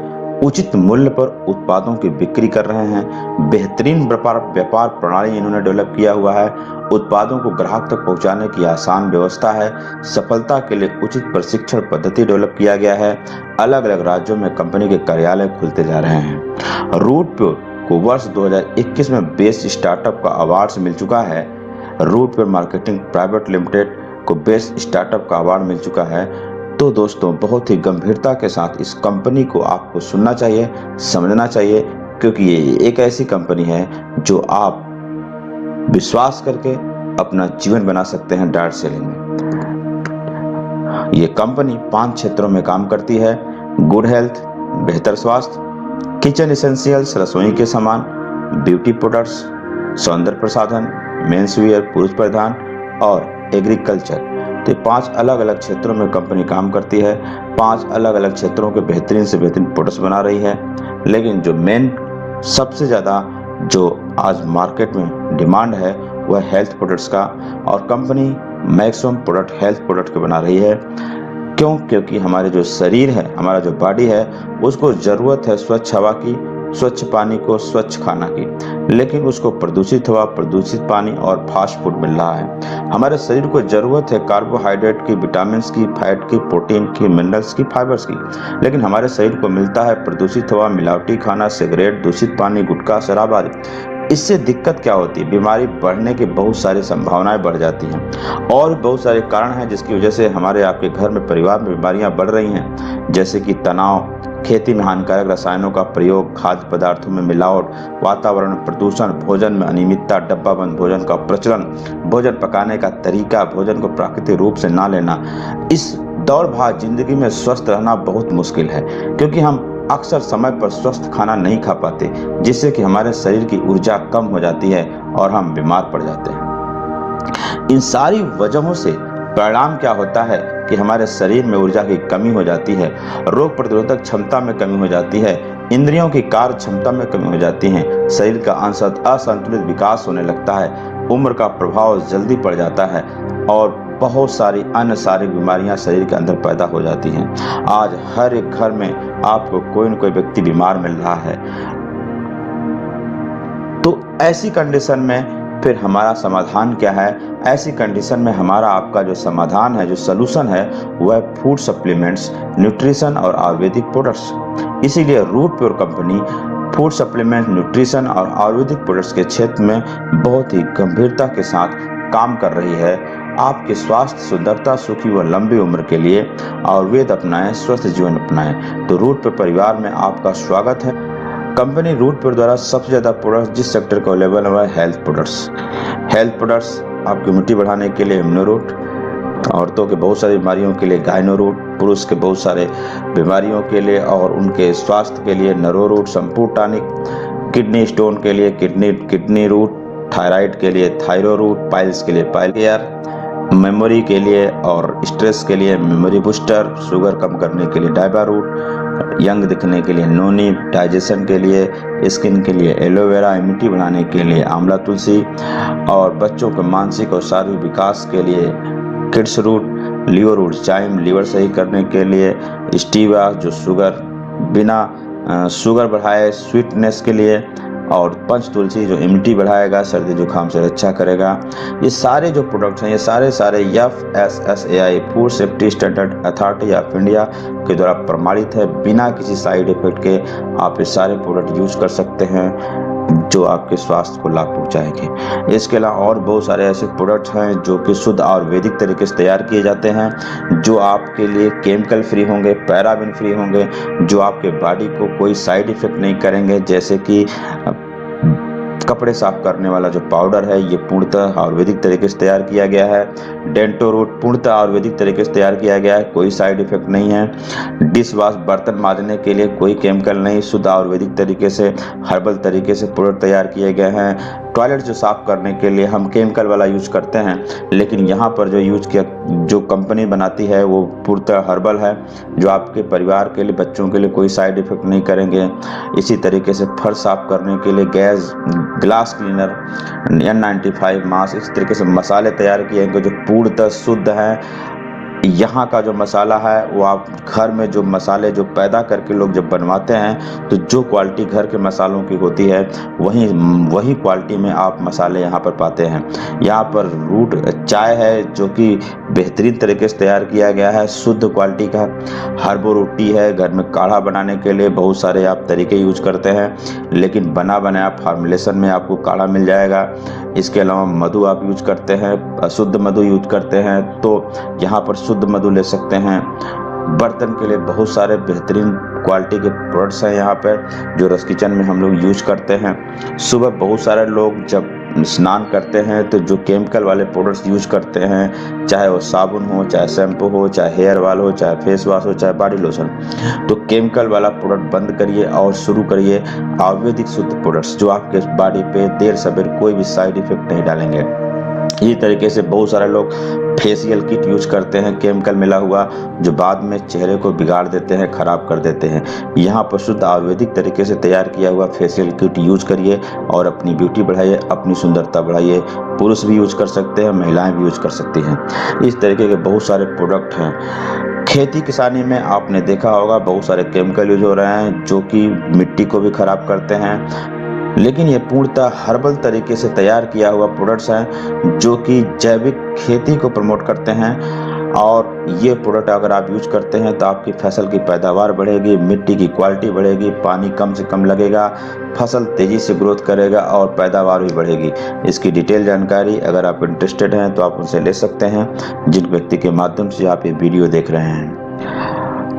उचित मूल्य पर उत्पादों की बिक्री कर रहे हैं, बेहतरीन व्यापार प्रणाली इन्होंने डेवलप किया हुआ है, उत्पादों को ग्राहक तक पहुंचाने की आसान व्यवस्था है, सफलता के लिए उचित प्रशिक्षण पद्धति डेवलप किया गया है, अलग अलग राज्यों में कंपनी के कार्यालय खुलते जा रहे हैं। रूट प्योर को वर्ष 2021 में बेस्ट स्टार्टअप का अवार्ड मिल चुका है। Root Pure Marketing Private Limited को बेस्ट स्टार्टअप का अवार्ड मिल चुका है। तो दोस्तों, बहुत ही गंभीरता के साथ इस कंपनी को आपको सुनना चाहिए, समझना चाहिए, क्योंकि ये एक ऐसी कंपनी है जो आप विश्वास करके अपना जीवन बना सकते हैं डायरेक्ट सेलिंग में। ये कंपनी 5 क्षेत्रों में काम करती है: गुड हेल्थ, बेहतर स्वास्थ्य, किचन एसेंशियल्स, रसोई के सामान, ब्यूटी प्रोडक्ट्स, सौंदर्य प्रसाधन, मेंस वियर, पुरुष परिधान और एग्रीकल्चर। तो 5 अलग अलग क्षेत्रों में कंपनी काम करती है। 5 अलग अलग क्षेत्रों के बेहतरीन से बेहतरीन प्रोडक्ट्स बना रही है। लेकिन जो मेन सबसे ज़्यादा जो आज मार्केट में डिमांड है वह हेल्थ प्रोडक्ट्स का, और company maximum product health product के बना रही है। क्यों? क्योंकि हमारे जो शरीर है, हमारा जो बॉडी है, उसको ज़रूरत है स्वच्छ हवा की, स्वच्छ पानी को, स्वच्छ खाना की, लेकिन उसको प्रदूषित हवा, प्रदूषित पानी और फास्ट फूड मिल रहा है। हमारे शरीर को जरूरत है कार्बोहाइड्रेट की, विटामिन की, फैट की, प्रोटीन की, मिनरल्स की, फाइबर्स की, लेकिन हमारे शरीर को मिलता है प्रदूषित हवा, मिलावटी खाना, सिगरेट, दूषित पानी, गुटखा, शराब आदि। इससे दिक्कत क्या होती है? बीमारी बढ़ने की बहुत सारी संभावनाएं बढ़ जाती हैं और बहुत सारे कारण हैं जिसकी वजह से हमारे आपके घर में, परिवार में बीमारियां बढ़ रही हैं, जैसे कि तनाव, खेती में हानिकारक रसायनों का प्रयोग, खाद्य पदार्थों में मिलावट, वातावरण प्रदूषण, भोजन में अनियमितता, डब्बाबंद भोजन का प्रचलन, भोजन पकाने का तरीका, भोजन को प्राकृतिक रूप से ना लेना। इस दौड़ भाग जिंदगी में स्वस्थ रहना बहुत मुश्किल है, क्योंकि हम अक्सर समय पर स्वस्थ खाना नहीं खा पाते, जिससे कि हमारे शरीर की ऊर्जा कम हो जाती है और हम बीमार पड़ जाते हैं। इन सारी वजहों से परिणाम क्या होता है कि हमारे शरीर में ऊर्जा की कमी हो जाती है, रोग प्रतिरोधक क्षमता में कमी हो जाती है, इंद्रियों की कार्य क्षमता में कमी हो जाती है, शरीर का असंतुलित विकास होने लगता है, उम्र का प्रभाव जल्दी पड़ जाता है और बहुत सारी अन्य शारीरिक बीमारियां शरीर के अंदर पैदा हो जाती हैं। आज हर एक घर में आपको कोई न कोई व्यक्ति बीमार मिल रहा है। तो ऐसी कंडीशन में फिर हमारा समाधान क्या है? ऐसी कंडीशन में हमारा आपका जो समाधान है, जो सलूशन है, वह फूड सप्लीमेंट्स, न्यूट्रिशन और आयुर्वेदिक प्रोडक्ट्स। इसीलिए Root Pure company food supplement, nutrition और आयुर्वेदिक प्रोडक्ट्स के क्षेत्र में बहुत ही गंभीरता के साथ काम कर रही है। आपके स्वास्थ्य, सुंदरता, सुखी व लंबी उम्र के लिए आयुर्वेद अपनाएं, स्वस्थ जीवन अपनाएं। तो रूट प्योर परिवार में आपका स्वागत है। कंपनी रूट प्योर द्वारा सबसे ज्यादा प्रोडक्ट्स जिस सेक्टर को अवेलेबल है वह हेल्थ प्रोडक्ट्स। हेल्थ प्रोडक्ट्स आपकी इम्यूनिटी बढ़ाने के लिए इम्यूनो रूट, औरतों के बहुत सारी बीमारियों के लिए गायनो रूट, पुरुष के बहुत सारे बीमारियों के लिए और उनके स्वास्थ्य के लिए नरो रूट, संपूर्ण टॉनिक, किडनी स्टोन के लिए किडनी रूट, थायराइड के लिए थायरो रूट, पाइल्स के लिए पाइल केयर, मेमोरी के लिए और स्ट्रेस के लिए मेमोरी बूस्टर, शुगर कम करने के लिए डाइबा रूट, यंग दिखने के लिए नोनी, डाइजेशन के लिए, स्किन के लिए एलोवेरा, इम्यूनिटी बढ़ाने के लिए आंवला तुलसी और बच्चों के मानसिक और शारीरिक विकास के लिए किड्स रूट, लीवर रूट चाइम, लीवर सही करने के लिए स्टीवा जो शुगर बिना शुगर बढ़ाए स्वीटनेस के लिए, और पंच तुलसी जो इम्यूनिटी बढ़ाएगा, सर्दी जुकाम से रक्षा करेगा। ये सारे जो प्रोडक्ट्स हैं ये सारे FSSAI food safety standard authority of India के द्वारा प्रमाणित है। बिना किसी साइड इफेक्ट के आप ये सारे प्रोडक्ट यूज कर सकते हैं जो आपके स्वास्थ्य को लाभ पहुंचाएंगे। इसके अलावा और बहुत सारे ऐसे प्रोडक्ट्स हैं जो कि शुद्ध आयुर्वेदिक तरीके से तैयार किए जाते हैं, जो आपके लिए केमिकल फ्री होंगे, पैराबिन फ्री होंगे, जो आपके बॉडी को कोई साइड इफेक्ट नहीं करेंगे। जैसे कि कपड़े साफ करने वाला जो पाउडर है ये पूर्णतः आयुर्वेदिक तरीके से तैयार किया गया है। डेंटो रूट पूर्णतः आयुर्वेदिक तरीके से तैयार किया गया है, कोई साइड इफेक्ट नहीं है। डिश वॉश बर्तन मांजने के लिए कोई केमिकल नहीं, शुद्ध आयुर्वेदिक तरीके से हर्बल तरीके से प्रोडक्ट तैयार किए गए हैं। टॉयलेट जो साफ करने के लिए हम केमिकल वाला यूज करते हैं, लेकिन यहाँ पर जो यूज किया जो कंपनी बनाती है वो पूर्णतः हर्बल है, जो आपके परिवार के लिए बच्चों के लिए कोई साइड इफेक्ट नहीं करेंगे। इसी तरीके से फर्श साफ करने के लिए gas glass cleaner, N95 mask, इस तरीके से मसाले तैयार किए हैं जो पूर्णतः शुद्ध हैं। यहाँ का जो मसाला है वो आप घर में जो मसाले जो पैदा करके लोग जब बनवाते हैं तो जो क्वालिटी घर के मसालों की होती है वही क्वालिटी में आप मसाले यहाँ पर पाते हैं। यहाँ पर रूट चाय है जो कि बेहतरीन तरीके से तैयार किया गया है, शुद्ध क्वालिटी का। हर्बो रोटी है, घर में काढ़ा बनाने के लिए बहुत सारे आप तरीके यूज करते हैं, लेकिन बना बनाया फार्मुलेशन में आपको काढ़ा मिल जाएगा। इसके अलावा मधु आप यूज करते हैं, शुद्ध मधु यूज करते हैं तो यहाँ पर शुद्ध मधु ले सकते हैं। बर्तन के लिए बहुत सारे बेहतरीन क्वालिटी के प्रोडक्ट्स हैं यहाँ पर जो रस किचन में हम लोग यूज करते हैं। सुबह बहुत सारे लोग जब स्नान करते हैं तो जो केमिकल वाले प्रोडक्ट्स यूज करते हैं, चाहे वो साबुन हो, चाहे शैम्पू हो, चाहे हेयर ऑयल हो, चाहे फेस वॉश हो, चाहे बॉडी लोशन, तो केमिकल वाला प्रोडक्ट बंद करिए और शुरू करिए आयुर्वेदिक शुद्ध प्रोडक्ट्स जो आपके बॉडी पे देर सवेर कोई भी साइड इफेक्ट नहीं डालेंगे। इसी तरीके से बहुत सारे लोग फेशियल किट यूज करते हैं केमिकल मिला हुआ, जो बाद में चेहरे को बिगाड़ देते हैं, खराब कर देते हैं। यहाँ पर शुद्ध आयुर्वेदिक तरीके से तैयार किया हुआ फेशियल किट यूज करिए और अपनी ब्यूटी बढ़ाइए, अपनी सुंदरता बढ़ाइए। पुरुष भी यूज कर सकते हैं, महिलाएं भी यूज कर सकती हैं। इस तरीके के बहुत सारे प्रोडक्ट हैं। खेती किसानी में आपने देखा होगा बहुत सारे केमिकल यूज हो रहे हैं जो कि मिट्टी को भी खराब करते हैं, लेकिन ये पूर्णतः हर्बल तरीके से तैयार किया हुआ प्रोडक्ट्स हैं जो कि जैविक खेती को प्रमोट करते हैं। और ये प्रोडक्ट अगर आप यूज करते हैं तो आपकी फसल की पैदावार बढ़ेगी, मिट्टी की क्वालिटी बढ़ेगी, पानी कम से कम लगेगा, फसल तेजी से ग्रोथ करेगा और पैदावार भी बढ़ेगी। इसकी डिटेल जानकारी अगर आप इंटरेस्टेड हैं तो आप उनसे ले सकते हैं, जिन व्यक्ति के माध्यम से आप ये वीडियो देख रहे हैं।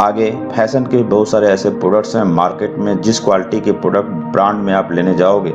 आगे फैशन के बहुत सारे ऐसे प्रोडक्ट्स हैं मार्केट में, जिस क्वालिटी के प्रोडक्ट ब्रांड में आप लेने जाओगे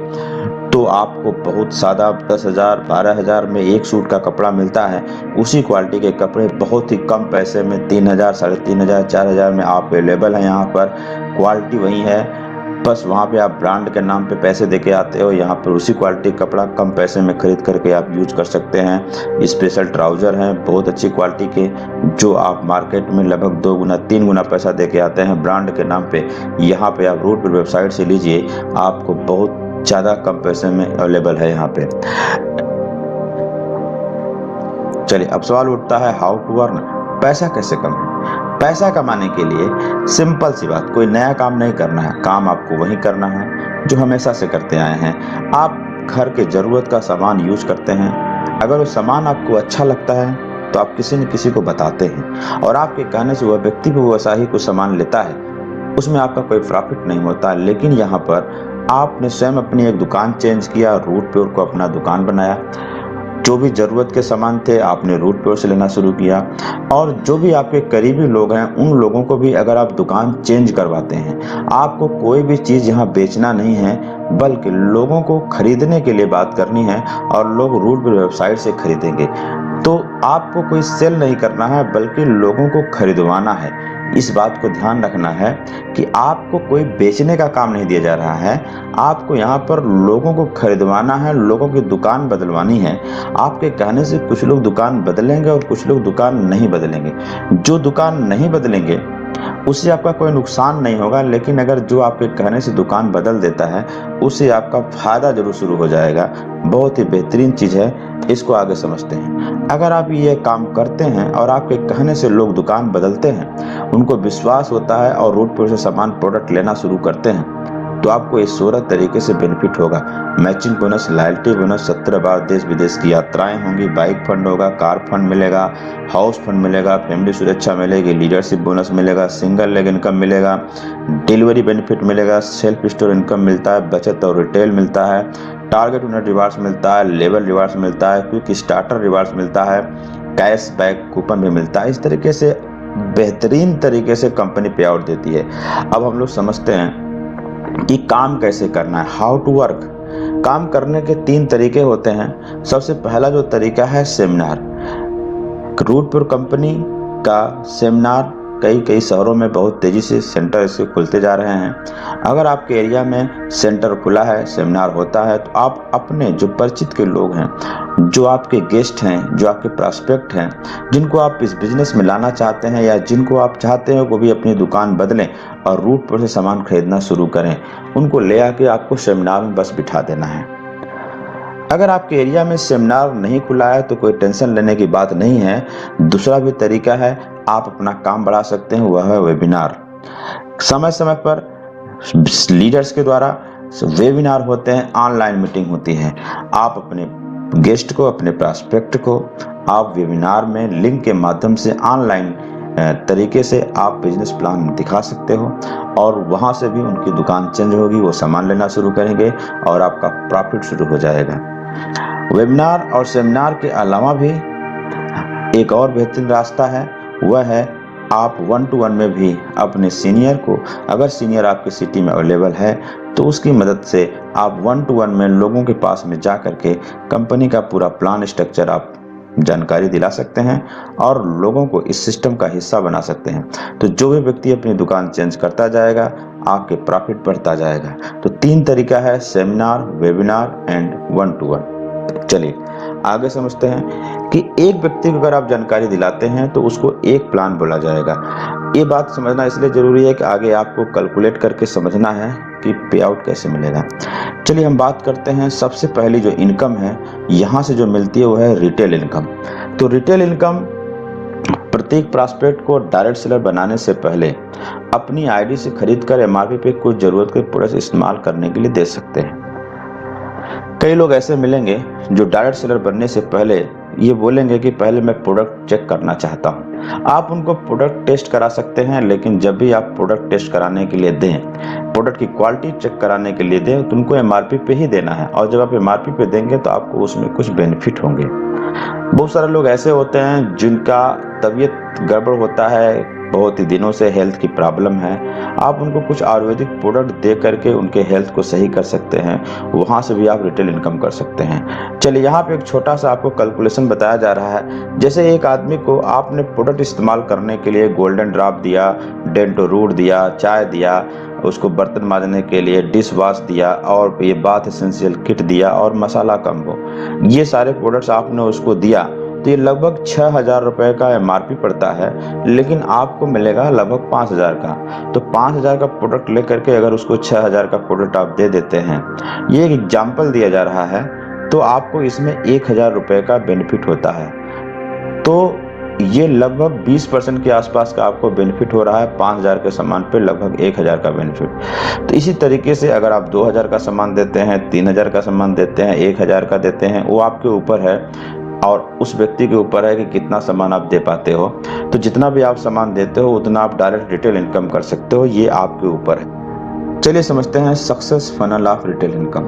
तो आपको बहुत सादा 10,000 12,000 में एक सूट का कपड़ा मिलता है। उसी क्वालिटी के कपड़े बहुत ही कम पैसे में 3,000 3,500 4,000 में आप अवेलेबल हैं। यहाँ पर क्वालिटी वही है, बस वहाँ पे आप ब्रांड के नाम पे पैसे देके आते हो। यहाँ पर उसी क्वालिटी कपड़ा कम पैसे में खरीद करके आप यूज कर सकते हैं। स्पेशल ट्राउज़र हैं बहुत अच्छी क्वालिटी के, जो आप मार्केट में लगभग 2 गुना 3 गुना पैसा देके आते हैं ब्रांड के नाम पे। यहाँ पे आप रूट वेबसाइट से लीजिए, आपको बहुत ज़्यादा कम पैसे में अवेलेबल है यहाँ पे। चलिए अब सवाल उठता है हाउ टू अर्न, पैसा कैसे कमाएं। पैसा कमाने के लिए सिंपल सी बात, कोई नया काम नहीं करना है, काम आपको वही करना है जो हमेशा से करते आए हैं। आप घर के ज़रूरत का सामान यूज करते हैं, अगर वो सामान आपको अच्छा लगता है तो आप किसी न किसी को बताते हैं और आपके कहने से वह व्यक्ति भी वैसा ही कुछ सामान लेता है, उसमें आपका कोई प्रॉफिट नहीं होता। लेकिन यहाँ पर आपने स्वयं अपनी एक दुकान चेंज किया, रूट पे को अपना दुकान बनाया, जो भी ज़रूरत के सामान थे आपने रूट पे से लेना शुरू किया, और जो भी आपके करीबी लोग हैं उन लोगों को भी अगर आप दुकान चेंज करवाते हैं, आपको कोई भी चीज़ यहाँ बेचना नहीं है बल्कि लोगों को खरीदने के लिए बात करनी है और लोग रूट पे वेबसाइट से खरीदेंगे, तो आपको कोई सेल नहीं करना है बल्कि लोगों को खरीदवाना है। इस बात को ध्यान रखना है कि आपको कोई बेचने का काम नहीं दिया जा रहा है, आपको यहाँ पर लोगों को खरीदवाना है, लोगों की दुकान बदलवानी है। आपके कहने से कुछ लोग दुकान बदलेंगे और कुछ लोग दुकान नहीं बदलेंगे। जो दुकान नहीं बदलेंगे उससे आपका कोई नुकसान नहीं होगा, लेकिन अगर जो आपके कहने से दुकान बदल देता है उससे आपका फायदा जरूर शुरू हो जाएगा। बहुत ही बेहतरीन चीज़ है, इसको आगे समझते हैं। अगर आप ये काम करते हैं और आपके कहने से लोग दुकान बदलते हैं, उनको विश्वास होता है और रूट पर से सामान प्रोडक्ट लेना शुरू करते हैं, तो आपको इस 16 तरीके से बेनिफिट होगा। मैचिंग बोनस, लॉयल्टी बोनस, 17 बार देश विदेश की यात्राएं होंगी, बाइक फंड होगा, कार फंड मिलेगा, हाउस फंड मिलेगा, फैमिली सुरक्षा मिलेगी, लीडरशिप बोनस मिलेगा, सिंगल लेग इनकम मिलेगा, डिलीवरी बेनिफिट मिलेगा, सेल्फ स्टोर इनकम मिलता है, बचत और रिटेल मिलता है, टारगेट यूनिट रिवार्ड्स मिलता है, लेवल रिवार्ड्स मिलता है, क्विक स्टार्टर रिवार्ड्स मिलता है, कैश बैक कूपन भी मिलता है। इस तरीके से बेहतरीन तरीके से कंपनी पे आउट देती है। अब हम लोग समझते हैं कि काम कैसे करना है, हाउ टू वर्क। काम करने के 3 तरीके होते हैं। सबसे पहला जो तरीका है सेमिनार। रूटपुर कंपनी का सेमिनार कई शहरों में बहुत तेजी से सेंटर इसके खुलते जा रहे हैं। अगर आपके एरिया में सेंटर खुला है, सेमिनार होता है, तो आप अपने जो परिचित के लोग हैं, जो आपके गेस्ट हैं, जो आपके प्रॉस्पेक्ट हैं, जिनको आप इस बिजनेस में लाना चाहते हैं या जिनको आप चाहते हैं वो भी अपनी दुकान बदलें और रूट पर से सामान खरीदना शुरू करें, उनको ले आके आपको सेमिनार में बस बिठा देना है। अगर आपके एरिया में सेमिनार नहीं खुला है तो कोई टेंशन लेने की बात नहीं है। दूसरा भी तरीका है, आप अपना काम बढ़ा सकते हैं, वह है वेबिनार। समय समय पर लीडर्स के द्वारा वेबिनार होते हैं, ऑनलाइन मीटिंग होती है। आप अपने गेस्ट को, अपने प्रॉस्पेक्ट को आप वेबिनार में लिंक के माध्यम से ऑनलाइन तरीके से आप बिजनेस प्लान दिखा सकते हो और वहां से भी उनकी दुकान चेंज होगी, वो सामान लेना शुरू करेंगे और आपका प्रॉफिट शुरू हो जाएगा। वेबिनार और सेमिनार के अलावा भी एक और बेहतरीन रास्ता है, वह है आप 1-to-1 में भी अपने सीनियर को, अगर सीनियर आपके सिटी में अवेलेबल है तो उसकी मदद से आप 1-to-1 में लोगों के पास में जा करके कंपनी का पूरा प्लान स्ट्रक्चर आप जानकारी दिला सकते हैं और लोगों को इस सिस्टम का हिस्सा बना सकते हैं। तो जो भी व्यक्ति अपनी दुकान चेंज करता जाएगा, आपके प्रॉफिट बढ़ता जाएगा। तो 3 तरीका है, सेमिनार, वेबिनार एंड 1-to-1। चलिए आगे समझते हैं कि एक व्यक्ति को अगर आप जानकारी दिलाते हैं तो उसको एक प्लान बोला जाएगा। ये बात समझना इसलिए जरूरी है कि आगे आपको कैलकुलेट करके समझना है कि पे आउट कैसे मिलेगा। चलिए हम बात करते हैं, सबसे पहली जो इनकम है यहाँ से जो मिलती है वो है रिटेल इनकम। तो रिटेल इनकम प्रत्येक प्रॉस्पेक्ट को डायरेक्ट सेलर बनाने से पहले अपनी आईडी से खरीद कर एमआरपी पे कुछ जरूरत के प्रोडक्ट इस्तेमाल करने के लिए दे सकते हैं। कई लोग ऐसे मिलेंगे जो डायरेक्ट सेलर बनने से पहले ये बोलेंगे कि पहले मैं प्रोडक्ट चेक करना चाहता हूँ। आप उनको प्रोडक्ट टेस्ट करा सकते हैं, लेकिन जब भी आप प्रोडक्ट टेस्ट कराने के लिए दें, प्रोडक्ट की क्वालिटी चेक कराने के लिए दें, तो उनको एमआरपी पे ही देना है। और जब आप एमआरपी पे देंगे तो आपको उसमें कुछ बेनिफिट होंगे। बहुत सारे लोग ऐसे होते हैं जिनका तबीयत गड़बड़ होता है, बहुत ही दिनों से हेल्थ की प्रॉब्लम है, आप उनको कुछ आयुर्वेदिक प्रोडक्ट दे करके उनके हेल्थ को सही कर सकते हैं, वहाँ से भी आप रिटेल इनकम कर सकते हैं। चलिए यहाँ पे एक छोटा सा आपको कैलकुलेशन बताया जा रहा है। जैसे एक आदमी को आपने प्रोडक्ट इस्तेमाल करने के लिए गोल्डन ड्रॉप दिया, डेंटो रूट दिया, चाय दिया, उसको बर्तन मांजने के लिए डिश वॉश दिया और ये बाथ एसेंशियल किट दिया और मसाला कम्बो, ये सारे प्रोडक्ट्स आपने उसको दिया तो ये लगभग 6,000 रुपये का एमआरपी पड़ता है, लेकिन आपको मिलेगा लगभग 5,000 का। तो 5,000 का प्रोडक्ट लेकर के अगर उसको 6,000 का प्रोडक्ट आप दे देते हैं, ये एक एग्जाम्पल दिया जा रहा है, तो आपको इसमें 1,000 रुपये का बेनिफिट होता है। तो ये लगभग 20% के आसपास का आपको बेनिफिट हो रहा है 5,000 के सामान पे लगभग 1,000 का बेनिफिट। तो इसी तरीके से अगर आप 2,000 का सामान देते हैं, 3,000 का सामान देते हैं, 1,000 का देते हैं, वो आपके ऊपर है और उस व्यक्ति के ऊपर है कि कितना सामान आप दे पाते हो। तो जितना भी आप सामान देते हो उतना आप डायरेक्ट रिटेल इनकम कर सकते हो, ये आपके ऊपर है। चलिए समझते हैं success funnel of retail income.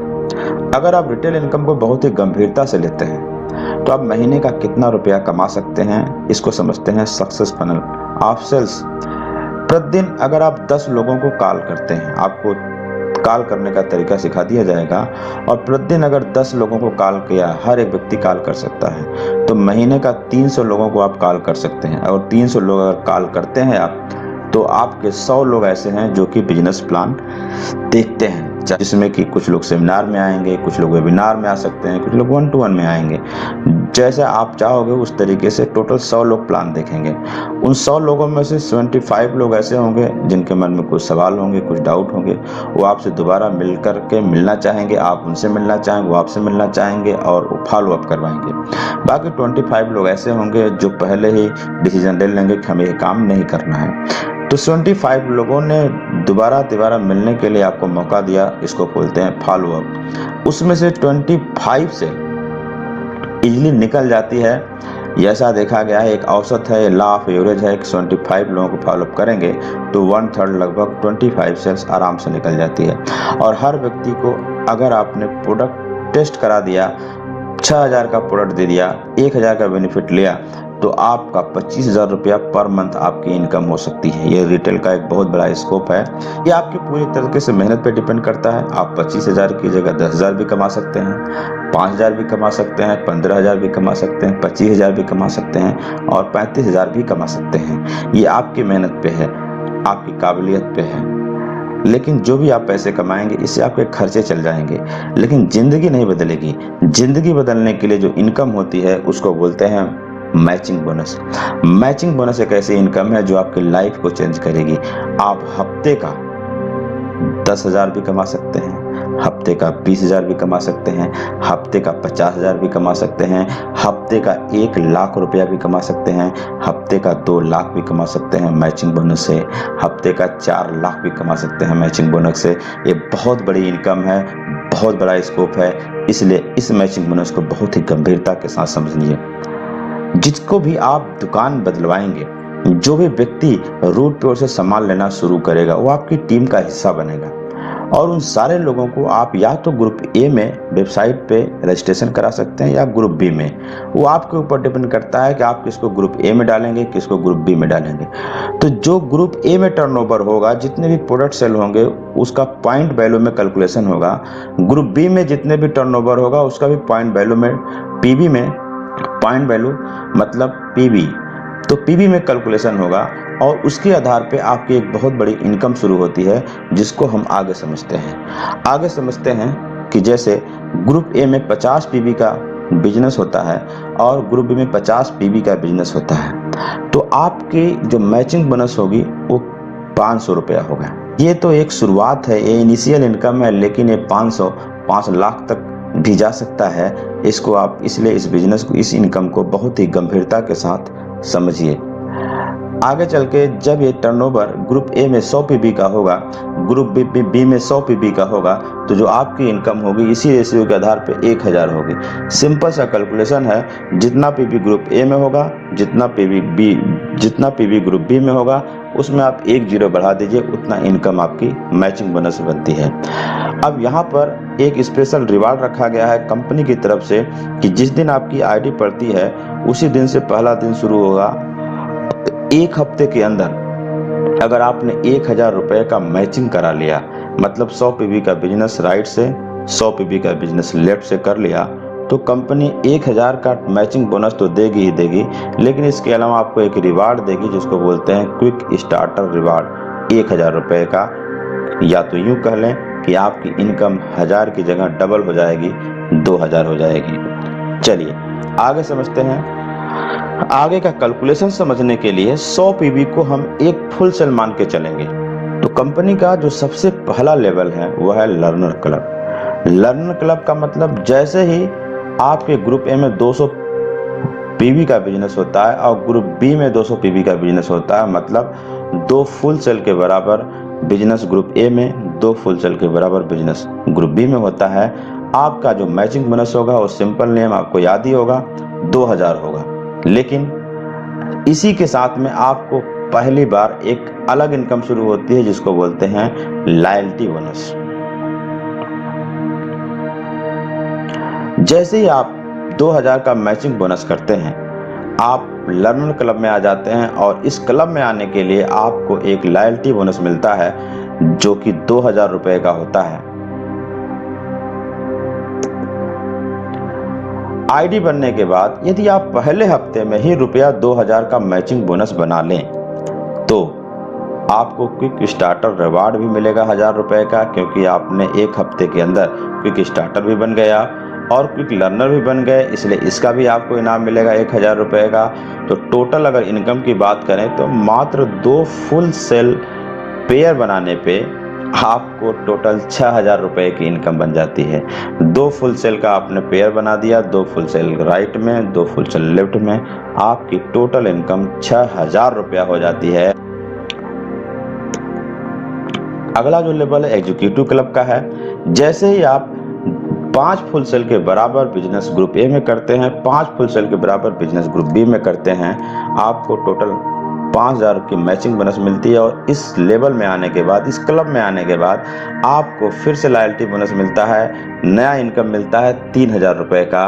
अगर आप रिटेल इनकम को बहुत ही गंभीरता से लेते हैं तो तो आप महीने का कितना रुपया कमा सकते हैं, इसको समझते हैं सक्सेस फनल ऑफ सेल्स। प्रतिदिन अगर आप 10 लोगों को कॉल करते हैं, आपको कॉल करने का तरीका सिखा दिया जाएगा, और प्रतिदिन अगर 10 लोगों को कॉल किया, हर एक व्यक्ति कॉल कर सकता है, तो महीने का 300 लोगों को आप कॉल कर सकते हैं। और 300 लोग अगर कॉल करते हैं आप, तो आपके 100 लोग ऐसे हैं जो कि बिजनेस प्लान देखते हैं, जिसमें कि कुछ लोग सेमिनार में आएंगे, कुछ लोग वेबिनार में आ सकते हैं, कुछ लोग 1 to 1 में आएंगे। जैसे आप चाहोगे उस तरीके से टोटल 100 लोग प्लान देखेंगे। उन 100 लोगों में से 75 लोग ऐसे होंगे जिनके मन में कुछ सवाल होंगे, कुछ डाउट होंगे, वो आपसे दोबारा मिल करके मिलना चाहेंगे, आप उनसे मिलना चाहेंगे, वो आपसे मिलना चाहेंगे और फॉलो अप करवाएंगे। बाकी 25 लोग ऐसे होंगे जो पहले ही डिसीजन ले लेंगे कि हमें ये काम नहीं करना है। तो 75 लोगों ने दोबारा मिलने के लिए आपको मौका दिया, इसको बोलते हैं फॉलो अप। उसमें से 25 से इजीली निकल जाती है, ऐसा देखा गया है, एक औसत है, लॉ ऑफ एवरेज है कि 75 लोगों को फॉलोअप करेंगे तो 1/3 लगभग 25 सेल्स आराम से निकल जाती है। और हर व्यक्ति को अगर आपने प्रोडक्ट टेस्ट करा दिया, 6000 का प्रोडक्ट दे दिया, 1000 का बेनिफिट लिया, तो आपका 25,000 रुपया पर मंथ आपकी इनकम हो सकती है। ये रिटेल का एक बहुत बड़ा स्कोप है। ये आपकी पूरी तरीके से मेहनत पे डिपेंड करता है। आप 25,000 की जगह 10,000 भी कमा सकते हैं, 5,000 भी कमा सकते हैं, 15,000 भी कमा सकते हैं, 25,000 भी कमा सकते हैं और 35,000 भी कमा सकते हैं। ये आपकी मेहनत पे है, आपकी काबिलियत पे है। लेकिन जो भी आप पैसे कमाएंगे, इससे आपके खर्चे चल जाएंगे, लेकिन जिंदगी नहीं बदलेगी। जिंदगी बदलने के लिए जो इनकम होती है उसको बोलते हैं मैचिंग बोनस। मैचिंग बोनस एक ऐसी इनकम है जो आपकी लाइफ को चेंज करेगी। आप हफ्ते का 10,000 भी कमा सकते हैं, हफ्ते का 20,000 भी कमा सकते हैं, हफ्ते का 50,000 भी कमा सकते हैं, हफ्ते का 1 लाख रुपया भी कमा सकते हैं, हफ्ते का 2 लाख भी कमा सकते हैं मैचिंग बोनस से, हफ्ते का 4 लाख भी कमा सकते हैं मैचिंग बोनस से। ये बहुत बड़ी इनकम है, बहुत बड़ा स्कोप है, इसलिए इस मैचिंग बोनस को बहुत ही गंभीरता के साथ समझिए। जिसको भी आप दुकान बदलवाएंगे, जो भी व्यक्ति रूट पे उसे सामान लेना शुरू करेगा, वो आपकी टीम का हिस्सा बनेगा। और उन सारे लोगों को आप या तो ग्रुप ए में वेबसाइट पे रजिस्ट्रेशन करा सकते हैं या ग्रुप बी में। वो आपके ऊपर डिपेंड करता है कि आप किसको ग्रुप ए में डालेंगे, किसको ग्रुप बी में डालेंगे। तो जो ग्रुप ए में टर्नओवर होगा, जितने भी प्रोडक्ट सेल होंगे, उसका पॉइंट वैल्यू में कैलकुलेशन होगा। ग्रुप बी में जितने भी टर्नओवर होगा, उसका भी पॉइंट वैल्यू में, पीवी में, पॉइंट वैल्यू मतलब पीवी, तो पीवी में कैलकुलेशन होगा। और उसके आधार पे आपकी एक बहुत बड़ी इनकम शुरू होती है, जिसको हम आगे समझते हैं। आगे समझते हैं कि जैसे ग्रुप ए में 50 पीवी का बिजनेस होता है और ग्रुप बी में 50 पीवी का बिजनेस होता है, तो आपकी जो मैचिंग बोनस होगी वो 500 रुपया होगा। ये तो एक शुरुआत है, ये इनिशियल इनकम है, लेकिन ये 5 लाख तक भी जा सकता है। इसको आप इसलिए इस बिजनेस को, इस इनकम को बहुत ही गंभीरता के साथ समझिए। आगे चल के जब ये टर्नओवर ग्रुप ए में 100 पीबी का होगा, ग्रुप बी में 100 पीबी का होगा, तो जो आपकी इनकम होगी इसी रेशियो के आधार पे 1000 होगी। सिंपल सा कैलकुलेशन है, जितना पीबी ग्रुप ए में होगा, जितना पीबी ग्रुप बी में होगा, उसमें आप 1 0 बढ़ा दीजिए, उतना इनकम आपकी मैचिंग बोनस बनती है। अब यहाँ पर एक स्पेशल रिवार्ड रखा गया है कंपनी की तरफ से कि जिस दिन आपकी आईडी पड़ती है, उसी दिन से पहला दिन शुरू होगा। एक हफ्ते के अंदर अगर आपने 1000 रुपए का मैचिंग करा लिया, मतलब 100 पीबी का बिजनेस राइट से, 100 पीबी का बिजनेस लेफ्ट से कर लिया, तो कंपनी 1000 का मैचिंग बोनस तो देगी ही देगी, लेकिन इसके अलावा आपको एक रिवार्ड देगी जिसको बोलते हैं क्विक स्टार्टर रिवार्ड 1000 रुपए का। या तो यूं कह लें कि आपकी इनकम 1000 की जगह डबल हो जाएगी, 2000 हो जाएगी। चलिए आगे समझते हैं। आगे का कैलकुलेशन समझने के लिए 100 पीबी को हम एक फुल सेल मान के चलेंगे। तो कंपनी का जो सबसे पहला लेवल है वह है लर्नर क्लब। लर्नर क्लब का मतलब जैसे ही आपके ग्रुप ए में 200 पीबी का बिजनेस होता है और ग्रुप बी में 200 पीबी का बिजनेस होता है, मतलब 2 फुल सेल के बराबर बिजनेस ग्रुप ए में, 2 फुल सेल के बराबर बिजनेस ग्रुप बी में होता है, आपका जो मैचिंग बोनस होगा वो सिंपल नेम आपको याद ही होगा, 2000 होगा। लेकिन इसी के साथ में आपको पहली बार एक अलग इनकम शुरू होती है जिसको बोलते हैं लॉयल्टी बोनस। जैसे ही आप 2000 का मैचिंग बोनस करते हैं, आप लर्नर क्लब में आ जाते हैं और इस क्लब में आने के लिए आपको एक लॉयल्टी बोनस मिलता है जो कि 2000 रुपए का होता है। आईडी बनने के बाद यदि आप पहले हफ्ते में ही रुपया 2000 का मैचिंग बोनस बना लें तो आपको क्विक स्टार्टर रिवार्ड भी मिलेगा 1000 रुपए का, क्योंकि आपने एक हफ्ते के अंदर क्विक स्टार्टर भी बन गया और क्विक लर्नर भी बन गए, इसलिए इसका भी आपको इनाम मिलेगा 1000 रुपए का। तो टोटल अगर इनकम की बात करें तो मात्र 2 फुल सेल पेयर बनाने पे आपको टोटल 6000 रुपए की इनकम बन जाती है। 2 फुल सेल का आपने पेयर बना दिया, 2 फुल सेल राइट में, 2 फुल सेल लेफ्ट में, आपकी टोटल इनकम 6000 रुपया हो जाती है। अगला जो लेवल है एग्जीक्यूटिव क्लब का है। जैसे ही आप 5 फुल सेल के बराबर बिजनेस ग्रुप ए में करते हैं, 5 फुल सेल के बराबर बिजनेस ग्रुप बी में करते हैं, आपको टोटल 5000 की मैचिंग बोनस मिलती है। और इस लेवल में आने के बाद, इस क्लब में आने के बाद आपको फिर से लॉयल्टी बोनस मिलता है, नया इनकम मिलता है 3000 रुपए का।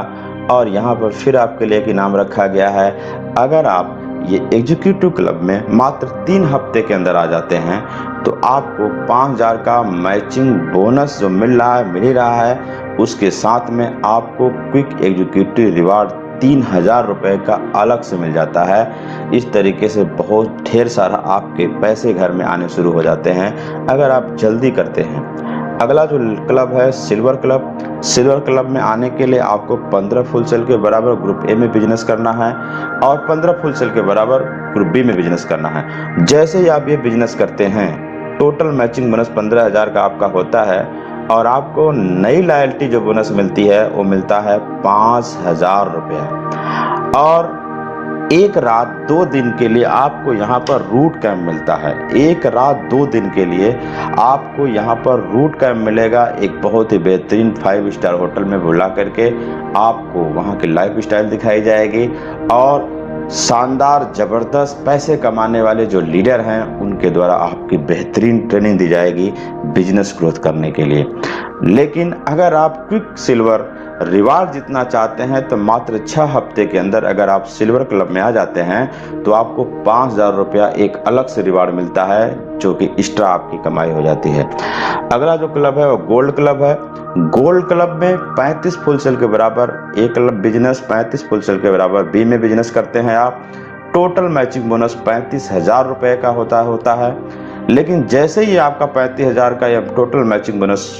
और यहाँ पर फिर आपके लिए एक इनाम रखा गया है, अगर आप ये एग्जीक्यूटिव क्लब में मात्र 3 हफ्ते के अंदर आ जाते हैं तो आपको 5000 का मैचिंग बोनस जो मिल ही रहा है, उसके साथ में आपको क्विक एग्जीक्यूटिव रिवार्ड 3000 रुपए का अलग से मिल जाता है। इस तरीके से बहुत ढेर सारा आपके पैसे घर में आने शुरू हो जाते हैं अगर आप जल्दी करते हैं। अगला जो क्लब है सिल्वर क्लब। सिल्वर क्लब में आने के लिए आपको 15 फुल सेल के बराबर ग्रुप ए में बिजनेस करना है और 15 फुल सेल के बराबर ग्रुप बी में बिजनेस करना है। जैसे ही आप ये बिजनेस करते हैं, टोटल मैचिंग बोनस 15000 का आपका होता है और आपको नई लॉयल्टी जो बोनस मिलती है वो मिलता है 5000 रुपया। और एक रात 2 दिन के लिए आपको यहाँ पर रूट कैंप मिलता है। एक रात 2 दिन के लिए आपको यहाँ पर रूट कैंप मिलेगा, एक बहुत ही बेहतरीन 5 स्टार होटल में बुला करके आपको वहाँ की लाइफ स्टाइल दिखाई जाएगी और शानदार जबरदस्त पैसे कमाने वाले जो लीडर हैं उनके द्वारा आपकी बेहतरीन ट्रेनिंग दी जाएगी बिजनेस ग्रोथ करने के लिए। लेकिन अगर आप क्विक सिल्वर रिवार्ड जितना चाहते हैं तो मात्र 6 हफ्ते के अंदर अगर आप सिल्वर क्लब में आ जाते हैं तो आपको 5000 रुपया एक अलग से रिवार्ड मिलता है जो कि एक्स्ट्रा आपकी कमाई हो जाती है। अगला जो क्लब है वो गोल्ड क्लब है। गोल्ड क्लब में 35 फुल सेल के बराबर ए क्लब बिजनेस, 35 फुल सेल के बराबर बी में बिजनेस करते हैं आप। टोटल मैचिंग बोनस 35000 रुपए का होता है। लेकिन जैसे ही आपका 35000 का यह टोटल मैचिंग बोनस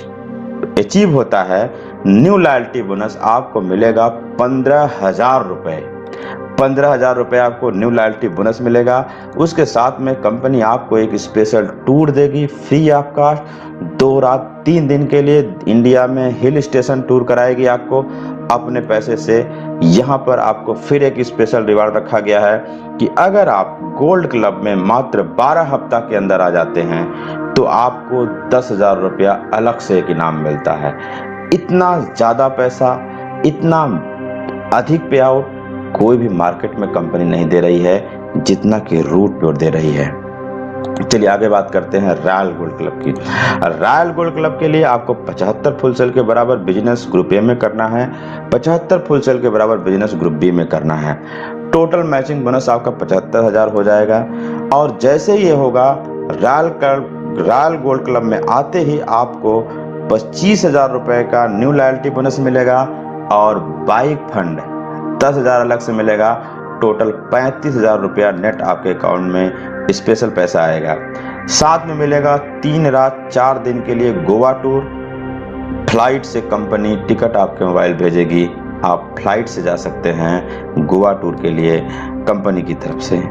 अचीव होता है, न्यू लॉयल्टी बोनस आपको मिलेगा 15000 रुपए। 15000 रुपए आपको न्यू लॉयल्टी बोनस मिलेगा। उसके साथ में कंपनी आपको एक स्पेशल टूर देगी फ्री ऑफ कास्ट, 2 रात 3 दिन के लिए इंडिया में हिल स्टेशन टूर कराएगी आपको अपने पैसे से। यहाँ पर आपको फिर एक स्पेशल रिवार्ड रखा गया है कि अगर आप गोल्ड क्लब में मात्र 12 हफ्ता के अंदर आ जाते हैं तो आपको 10,000 रुपया अलग से एक इनाम मिलता है। इतना ज़्यादा पैसा, इतना अधिक पे आउट कोई भी मार्केट में कंपनी नहीं दे रही है जितना कि रूट टूर दे रही है। चलिए आगे बात करते हैं रॉयल गोल्ड क्लब की। रॉयल गोल्ड क्लब के लिए आपको 75 फुल सेल के बराबर बिजनेस ग्रुप ए में करना है, 75 फुल सेल के बराबर बिजनेस ग्रुप बी में करना है। टोटल मैचिंग बोनस आपका 75,000 हो जाएगा। और जैसे ये होगा रॉयल गोल्ड क्लब में आते ही आपको 25,000 रुपए का न्यू लॉयल्टी बोनस मिलेगा और बाइक फंड 10,000 अलग से मिलेगा। टोटल 35,000 रुपया नेट आपके अकाउंट में स्पेशल पैसा आएगा। साथ में मिलेगा 3 रात 4 दिन के लिए गोवा टूर। फ्लाइट से कंपनी टिकट आपके मोबाइल भेजेगी, आप फ्लाइट से जा सकते हैं गोवा टूर के लिए कंपनी की तरफ से।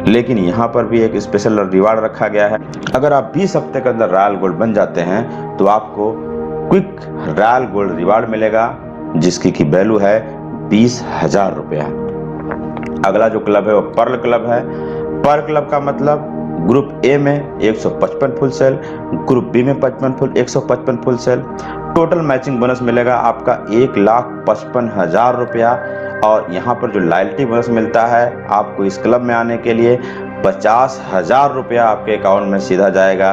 लेकिन यहाँ पर भी एक स्पेशल रिवार्ड रखा गया है। अगर आप 20 हफ्ते के अंदर रॉयल गोल्ड बन जाते हैं तो आपको क्विक रॉयल गोल्ड रिवार्ड मिलेगा जिसकी की वैल्यू है 20,000 रुपया। अगला जो क्लब है वो पर्ल क्लब है। पर्ल क्लब का मतलब ग्रुप ए में 155 फुल सेल, ग्रुप बी में 155 full sale. Total matching bonus मिलेगा आपका 1,55,000 रुपया। और यहाँ पर जो लॉयल्टी बोनस मिलता है आपको इस क्लब में आने के लिए 50,000 रुपया आपके अकाउंट में सीधा जाएगा।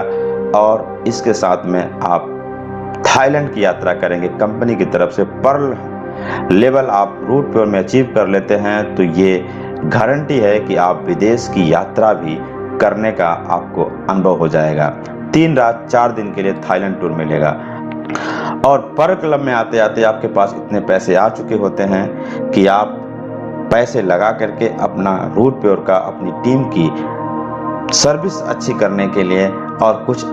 और इसके साथ में आप थाईलैंड की यात्रा करेंगे कंपनी की तरफ से। पर्ल लेवल आप रूट पे में अचीव कर लेते हैं तो ये गारंटी है कि आप विदेश की यात्रा भी करने का आपको अनुभव हो जाएगा। 3 रात 4 दिन के लिए थाईलैंड टूर मिलेगा। और पर क्लब में आते आते आपके पास इतने पैसे आ चुके होते हैं कि आप पैसे लगा करके अपना रूट पे का अपनी टीम की सर्विस अच्छी करने के लिए और कुछ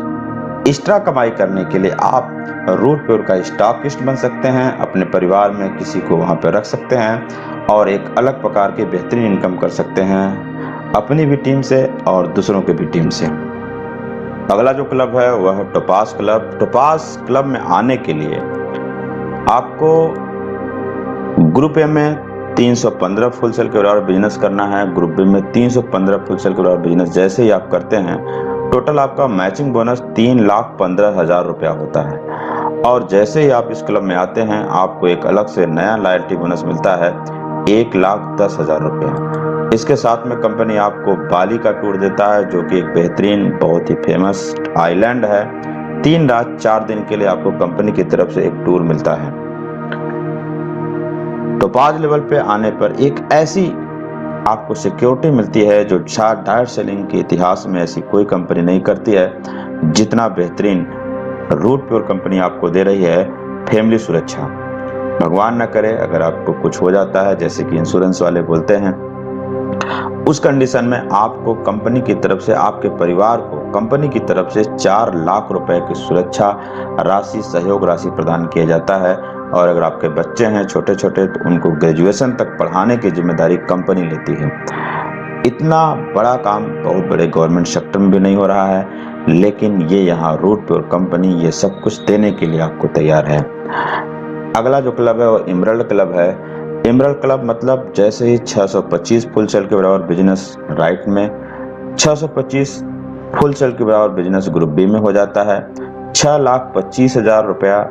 एक्स्ट्रा कमाई करने के लिए आप रूट पे का स्टॉकिस्ट बन सकते हैं। अपने परिवार में किसी को वहां पे रख सकते हैं और एक अलग प्रकार की बेहतरीन इनकम कर सकते हैं, अपनी भी टीम से और दूसरों की भी टीम से। अगला जो क्लब है वह है टोपाज क्लब। टोपाज क्लब में आने के लिए आपको ग्रुप ए में 315 फुल सेल के बराबर बिजनेस करना है। ग्रुप बी में 315 फुल सेल के बराबर बिजनेस जैसे ही आप करते हैं टोटल आपका मैचिंग बोनस 3,15,000 रुपया होता है। और जैसे ही आप इस क्लब में आते हैं आपको एक अलग से नया लॉयल्टी बोनस मिलता है 1,10,000 रुपया। इसके साथ में कंपनी आपको बाली का टूर देता है जो कि एक बेहतरीन बहुत ही फेमस आइलैंड है। 3 रात 4 दिन के लिए आपको कंपनी की तरफ से एक टूर मिलता है। टोपाज लेवल पे आने पर एक ऐसी आपको सिक्योरिटी मिलती है जो डायरेक्ट सेलिंग के इतिहास में ऐसी कोई कंपनी नहीं करती है जितना बेहतरीन रूट पे कंपनी आपको दे रही है फैमिली सुरक्षा। भगवान न करे अगर आपको कुछ हो जाता है जैसे कि इंश्योरेंस वाले बोलते हैं, उस कंडीशन में आपको कंपनी की तरफ से आपके परिवार को कंपनी की तरफ से 4 लाख रुपए की सुरक्षा राशि सहयोग राशि प्रदान किया जाता है। और अगर आपके बच्चे हैं छोटे छोटे तो उनको ग्रेजुएशन तक पढ़ाने की जिम्मेदारी कंपनी लेती है। इतना बड़ा काम बहुत बड़े गवर्नमेंट सेक्टर में भी नहीं हो रहा है, लेकिन ये यहाँ रूट पे और कंपनी ये सब कुछ देने के लिए आपको तैयार है। अगला जो क्लब है वो इमरल्ड क्लब है। इमरल्ड क्लब मतलब जैसे ही 625 फुल सेल के बराबर बिजनेस राइट में, 625 फुल सेल के बराबर बिजनेस ग्रुप बी में हो जाता है। 6,25,000 रुपया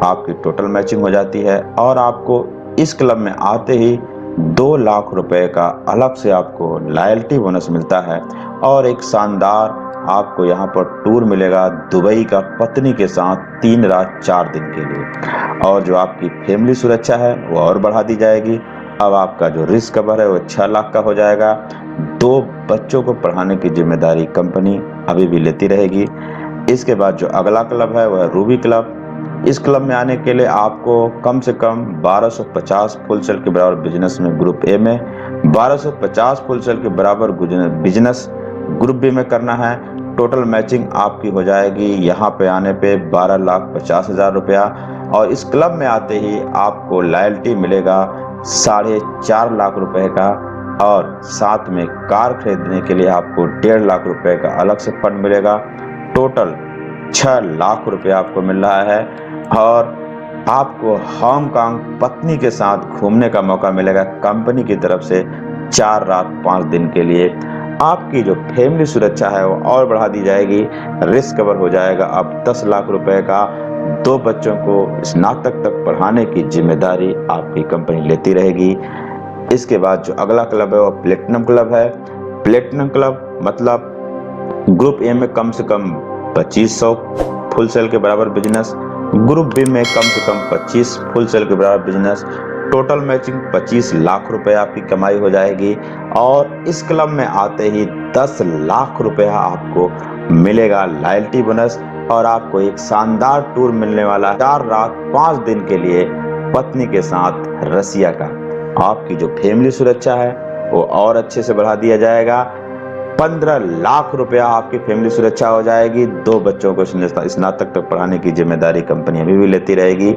आपकी टोटल मैचिंग हो जाती है। और आपको इस क्लब में आते ही 2 लाख रुपए का अलग से आपको लॉयल्टी बोनस मिलता है। और एक शानदार आपको यहाँ पर टूर मिलेगा दुबई का पत्नी के साथ 3 रात 4 दिन के लिए। और जो आपकी फैमिली सुरक्षा है वो और बढ़ा दी जाएगी। अब आपका जो रिस्क कवर है वो 6 लाख का हो जाएगा। 2 बच्चों को पढ़ाने की जिम्मेदारी कंपनी अभी भी लेती रहेगी। इसके बाद जो अगला क्लब है वह है रूबी क्लब। इस क्लब में आने के लिए आपको कम से कम 1250 फुल सेल के बराबर बिजनेस में ग्रुप ए में, 1250 फुल सेल के बराबर बिजनेस ग्रुप बी में करना है। टोटल मैचिंग आपकी हो जाएगी यहाँ पे आने पे 12,50,000 रुपया। और इस क्लब में आते ही आपको लॉयल्टी मिलेगा 4.5 लाख रुपए का। और साथ में कार खरीदने के लिए आपको 1.5 लाख रुपए का अलग से फंड मिलेगा। टोटल 6 लाख रुपए आपको मिल रहा है। और आपको हांगकांग पत्नी के साथ घूमने का मौका मिलेगा कंपनी की तरफ से 4 रात 5 दिन के लिए। आपकी जो फैमिली सुरक्षा है वो और बढ़ा दी जाएगी। रिस्क कवर हो जाएगा अब 10 लाख रुपए का। 2 बच्चों को स्नातक तक पढ़ाने की जिम्मेदारी आपकी कंपनी लेती रहेगी। इसके बाद जो अगला क्लब है वो प्लेटिनम क्लब है। प्लेटिनम क्लब मतलब ग्रुप ए में कम से कम 2500 फुल सेल के बराबर बिजनेस, ग्रुप बी में कम से कम 25 फुल सेल के बराबर बिजनेस। टोटल मैचिंग 25 लाख रुपए आपकी कमाई हो जाएगी। और इस क्लब में आते ही 10 लाख रुपया आपको मिलेगा लॉयल्टी बोनस। और आपको एक शानदार टूर मिलने वाला है 4 रात 5 दिन के लिए पत्नी के साथ रसिया का। आपकी जो फैमिली सुरक्षा है वो और अच्छे से बढ़ा दिया जाएगा। 15 लाख रुपया आपकी फैमिली सुरक्षा हो जाएगी। 2 बच्चों को स्नातक तक पढ़ाने की जिम्मेदारी कंपनी अभी भी लेती रहेगी।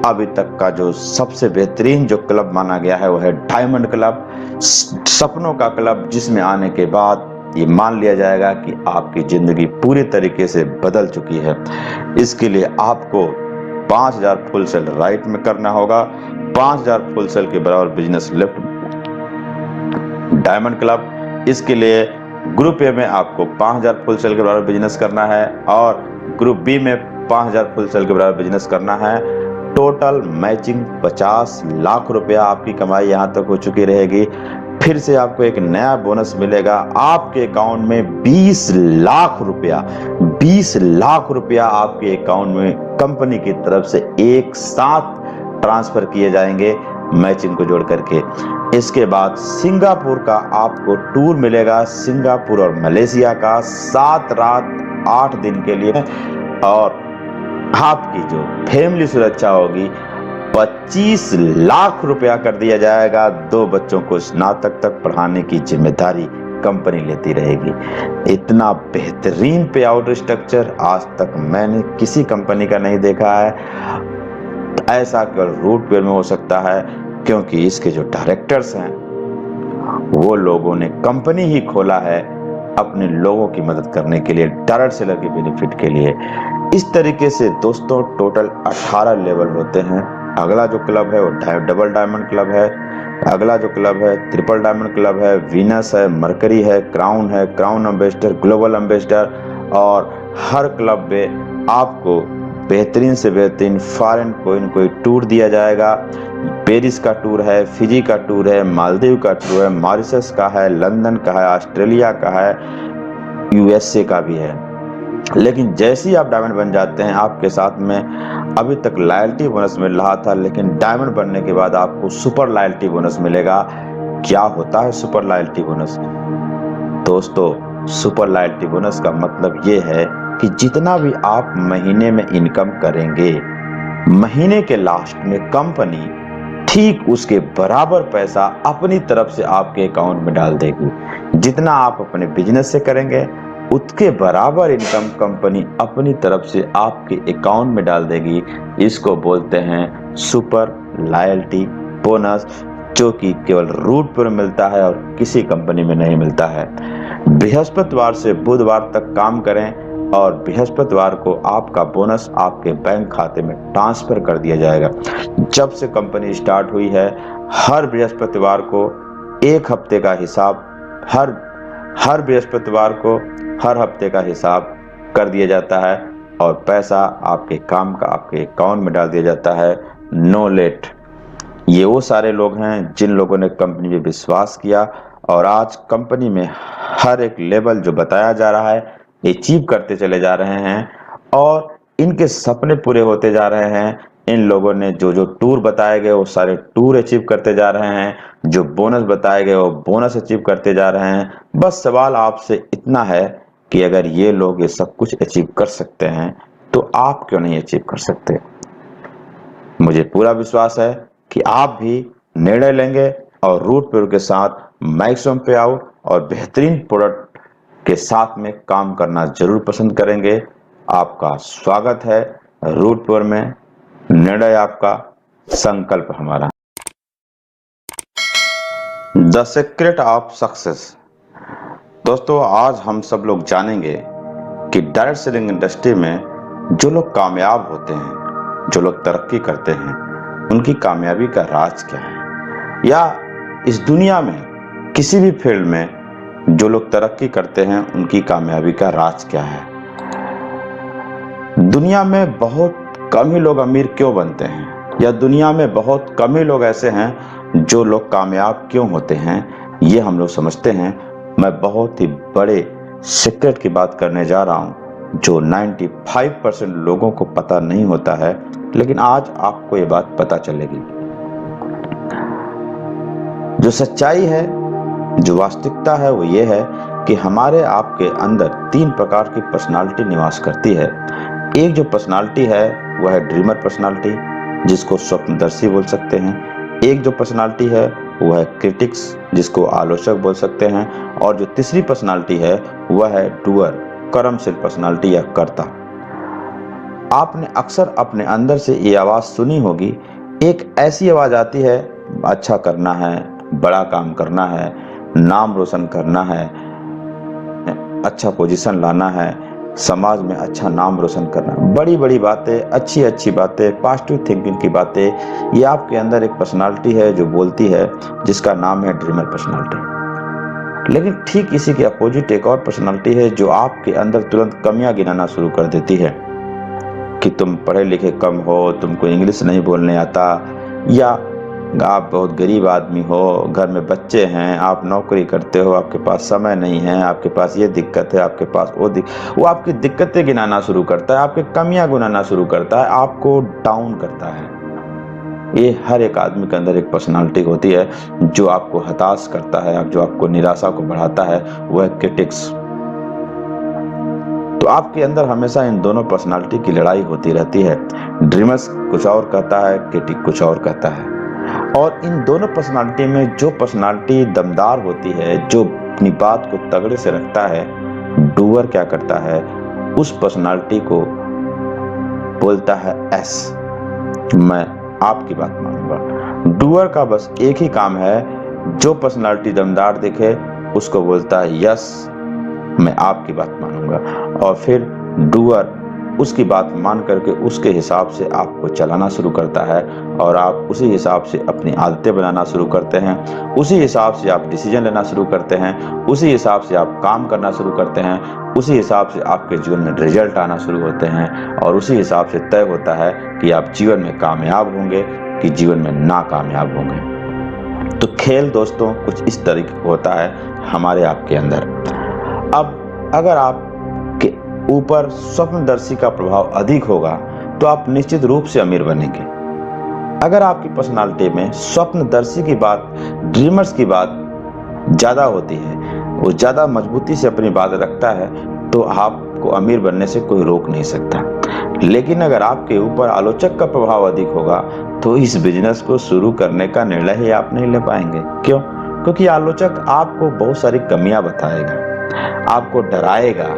अभी तक का जो सबसे बेहतरीन जो क्लब माना गया है वो है डायमंड क्लब, सपनों का क्लब, जिसमें आने के बाद ये मान लिया जाएगा कि आपकी जिंदगी पूरी तरीके से बदल चुकी है। इसके लिए आपको 5,000 फुल सेल राइट में करना होगा, 5,000 फुल सेल के बराबर बिजनेस लेफ्ट डायमंड क्लब। इसके लिए ग्रुप ए में आपको 5,000 फुल सेल के बराबर बिजनेस करना है और ग्रुप बी में 5,000 फुल सेल के बराबर बिजनेस करना है। टोटल मैचिंग 50 लाख रुपया आपकी कमाई यहाँ तक हो चुकी रहेगी। फिर से आपको एक नया बोनस मिलेगा। आपके अकाउंट में 20 लाख रुपया, 20 लाख रुपया आपके अकाउंट में कंपनी की तरफ से एक साथ ट्रांसफर किए जाएंगे मैचिंग को जोड़ करके। इसके बाद सिंगापुर का आपको टूर मिलेगा, सिंगापुर और मलेशिया का 7 रात 8 दिन के लिए। और आपकी जो फैमिली सुरक्षा होगी 25 लाख रुपया कर दिया जाएगा। 2 बच्चों को स्नातक तक पढ़ाने की जिम्मेदारी कंपनी लेती रहेगी। इतना बेहतरीन पे आउट स्ट्रक्चर आज तक मैंने किसी कंपनी का नहीं देखा है। ऐसा केवल रूट पेयर में हो सकता है, क्योंकि इसके जो डायरेक्टर्स हैं वो लोगों ने कंपनी ही खोला है अपने लोगों की मदद करने के लिए, डायरेक्ट सेलर के बेनिफिट के लिए। इस तरीके से दोस्तों टोटल 18 लेवल होते हैं। अगला जो क्लब है वो डबल डायमंड क्लब है, अगला जो क्लब है ट्रिपल डायमंड क्लब है, वीनस है, मरकरी है, क्राउन एम्बेसडर, ग्लोबल एम्बेसडर। और हर क्लब में आपको बेहतरीन से बेहतरीन फॉरेन कोई टूर दिया जाएगा। पेरिस का टूर है, फिजी का टूर है, मालदीव का टूर है, मॉरिशस का है, लंदन का है, ऑस्ट्रेलिया का है, यूएसए का भी है। लेकिन जैसे ही आप डायमंड बन जाते हैं, आपके साथ में अभी तक लॉयल्टी बोनस मिल रहा था, लेकिन डायमंड बनने के बाद आपको सुपर लॉयल्टी बोनस मिलेगा। क्या होता है सुपर लॉयल्टी बोनस? दोस्तों सुपर लॉयल्टी बोनस का मतलब ये है कि जितना भी आप महीने में इनकम करेंगे, महीने के लास्ट में कंपनी ठीक उसके बराबर पैसा अपनी तरफ से आपके अकाउंट में डाल देगी। जितना आप अपने बिजनेस से करेंगे उसके बराबर इनकम कंपनी अपनी तरफ से आपके अकाउंट में डाल देगी। इसको बोलते हैं सुपर लॉयल्टी बोनस, जो कि केवल रूट पर मिलता है और किसी कंपनी में नहीं मिलता है। बृहस्पतिवार से बुधवार तक काम करें और बृहस्पतिवार को आपका बोनस आपके बैंक खाते में ट्रांसफर कर दिया जाएगा। जब से कंपनी स्टार्ट हुई है, हर बृहस्पतिवार को 1 हफ्ते का हिसाब, हर बृहस्पतिवार को हर हफ्ते का हिसाब कर दिया जाता है और पैसा आपके काम का आपके अकाउंट में डाल दिया जाता है, नो लेट। ये वो सारे लोग हैं जिन लोगों ने कंपनी पे विश्वास किया और आज कंपनी में हर एक लेवल जो बताया जा रहा है अचीव करते चले जा रहे हैं और इनके सपने पूरे होते जा रहे हैं। इन लोगों ने जो जो टूर बताए गए वो सारे टूर अचीव करते जा रहे हैं, जो बोनस बताए गए वो बोनस अचीव करते जा रहे हैं। बस सवाल आपसे इतना है कि अगर ये लोग ये सब कुछ अचीव कर सकते हैं तो आप क्यों नहीं अचीव कर सकते? मुझे पूरा विश्वास है कि आप भी निर्णय लेंगे और रूट पेयर के साथ मैक्सिमम पे आउट और बेहतरीन प्रोडक्ट के साथ में काम करना जरूर पसंद करेंगे। आपका स्वागत है रूट पेयर में। निर्णय आपका, संकल्प हमारा। The secret of success. दोस्तों आज हम सब लोग जानेंगे कि डायरेक्ट सेलिंग इंडस्ट्री में जो लोग कामयाब होते हैं, जो लोग तरक्की करते हैं, उनकी कामयाबी का राज क्या है, या इस दुनिया में किसी भी फील्ड में जो लोग तरक्की करते हैं उनकी कामयाबी का राज क्या है। दुनिया में बहुत कम ही लोग अमीर क्यों बनते हैं, या दुनिया में बहुत कम ही लोग ऐसे हैं जो लोग कामयाब क्यों होते हैं, ये हम लोग समझते हैं। मैं बहुत ही बड़े सीक्रेट की बात करने जा रहा हूं जो 95% लोगों को पता नहीं होता है, लेकिन आज आपको ये बात पता चलेगी। जो सच्चाई है, जो वास्तविकता है, वो ये है कि हमारे आपके अंदर 3 प्रकार की पर्सनालिटी निवास करती है। एक जो पर्सनालिटी है वह है ड्रीमर पर्सनालिटी, जिसको स्वप्नदर्शी बोल सकते हैं। एक जो पर्सनालिटी है वह है क्रिटिक्स, जिसको आलोचक बोल सकते हैं। और जो तीसरी पर्सनालिटी है वह है डूअर, कर्मशील पर्सनालिटी या कर्ता। आपने अक्सर अपने अंदर से ये आवाज सुनी होगी, एक ऐसी आवाज आती है, अच्छा करना है, बड़ा काम करना है, नाम रोशन करना है, अच्छा पोजीशन लाना है, समाज में अच्छा नाम रोशन करना, बड़ी बड़ी बातें, अच्छी अच्छी बातें, पॉजिटिव थिंकिंग की बातें। ये आपके अंदर एक पर्सनालिटी है जो बोलती है, जिसका नाम है ड्रीमर पर्सनालिटी। लेकिन ठीक इसी के अपोजिट एक और पर्सनालिटी है जो आपके अंदर तुरंत कमियां गिनाना शुरू कर देती है कि तुम पढ़े लिखे कम हो, तुमको इंग्लिश नहीं बोलने आता, या आप बहुत गरीब आदमी हो, घर में बच्चे हैं, आप नौकरी करते हो, आपके पास समय नहीं है, आपके पास ये दिक्कत है, आपके पास वो आपकी दिक्कतें गिनाना शुरू करता है, आपके कमियां गिनाना शुरू करता है, आपको डाउन करता है। ये हर एक आदमी के अंदर एक पर्सनालिटी होती है जो आपको हताश करता है, जो आपको निराशा को बढ़ाता है, वह क्रिटिक्स। तो आपके अंदर हमेशा इन दोनों पर्सनालिटी की लड़ाई होती रहती है। ड्रीमर्स कुछ और कहता है, क्रिटिक कुछ और कहता है। और इन दोनों पर्सनालिटी में जो पर्सनालिटी दमदार होती है, जो अपनी बात को तगड़े से रखता है, डूअर क्या करता है, उस पर्सनालिटी को बोलता है एस, मैं आपकी बात मानूंगा। डूअर का बस एक ही काम है, जो पर्सनालिटी दमदार दिखे उसको बोलता है यस, मैं आपकी बात मानूंगा। और फिर डूअर उसकी बात मान करके उसके हिसाब से आपको चलाना शुरू करता है और आप उसी हिसाब से अपनी आदतें बनाना शुरू करते हैं, उसी हिसाब से आप डिसीजन लेना शुरू करते हैं, उसी हिसाब से आप काम करना शुरू करते हैं, उसी हिसाब से आपके जीवन में रिजल्ट आना शुरू होते हैं और उसी हिसाब से तय होता है कि आप जीवन में कामयाब होंगे कि जीवन में नाकामयाब होंगे। तो खेल दोस्तों कुछ इस तरीके का होता है हमारे आपके अंदर। अब अगर आपके ऊपर स्वप्नदर्शी का प्रभाव अधिक होगा तो आप निश्चित रूप से अमीर बनेंगे। अगर आपकी पर्सनालिटी में स्वप्नदर्शी की बात, ड्रीमर्स की बात ज्यादा होती है, वो ज्यादा मजबूती से अपनी बात रखता है, तो आपको अमीर बनने से कोई रोक नहीं सकता। लेकिन अगर आपके ऊपर आलोचक का प्रभाव अधिक होगा तो इस बिजनेस को शुरू करने का निर्णय ही आप नहीं ले पाएंगे। क्यों? क्योंकि आलोचक आपको बहुत सारी कमियां बताएगा, आपको डराएगा,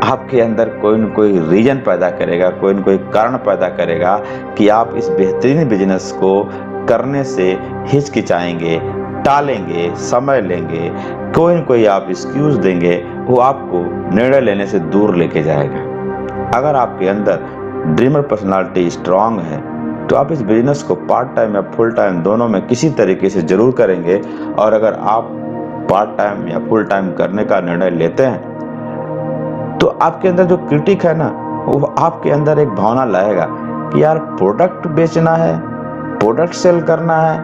आपके अंदर कोई न कोई रीजन पैदा करेगा, कोई न कोई कारण पैदा करेगा कि आप इस बेहतरीन बिजनेस को करने से हिचकिचाएंगे, टालेंगे, समय लेंगे, कोई न कोई आप एक्सक्यूज देंगे, वो आपको निर्णय लेने से दूर लेके जाएगा। अगर आपके अंदर ड्रीमर पर्सनालिटी स्ट्रांग है तो आप इस बिजनेस को पार्ट टाइम या फुल टाइम दोनों में किसी तरीके से जरूर करेंगे। और अगर आप पार्ट टाइम या फुल टाइम करने का निर्णय लेते हैं तो आपके अंदर जो क्रिटिक है ना, वो आपके अंदर एक भावना लाएगा कि यार प्रोडक्ट बेचना है, प्रोडक्ट सेल करना है,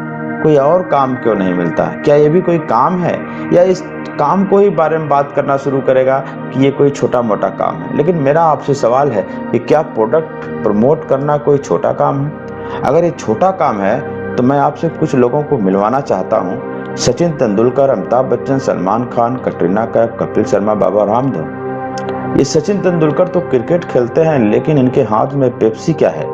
कोई और काम क्यों नहीं मिलता, क्या ये भी कोई काम है? या इस काम को ही बारे में बात करना शुरू करेगा कि ये कोई छोटा मोटा काम है। लेकिन मेरा आपसे सवाल है कि क्या प्रोडक्ट प्रमोट करना कोई छोटा काम है? अगर ये छोटा काम है तो मैं आपसे कुछ लोगों को मिलवाना चाहता हूँ। सचिन तेंदुलकर, अमिताभ बच्चन, सलमान खान, कटरीना कैफ, कपिल शर्मा, बाबा रामदेव। ये सचिन तेंदुलकर तो क्रिकेट खेलते हैं, लेकिन इनके हाथ में पेप्सी क्या है?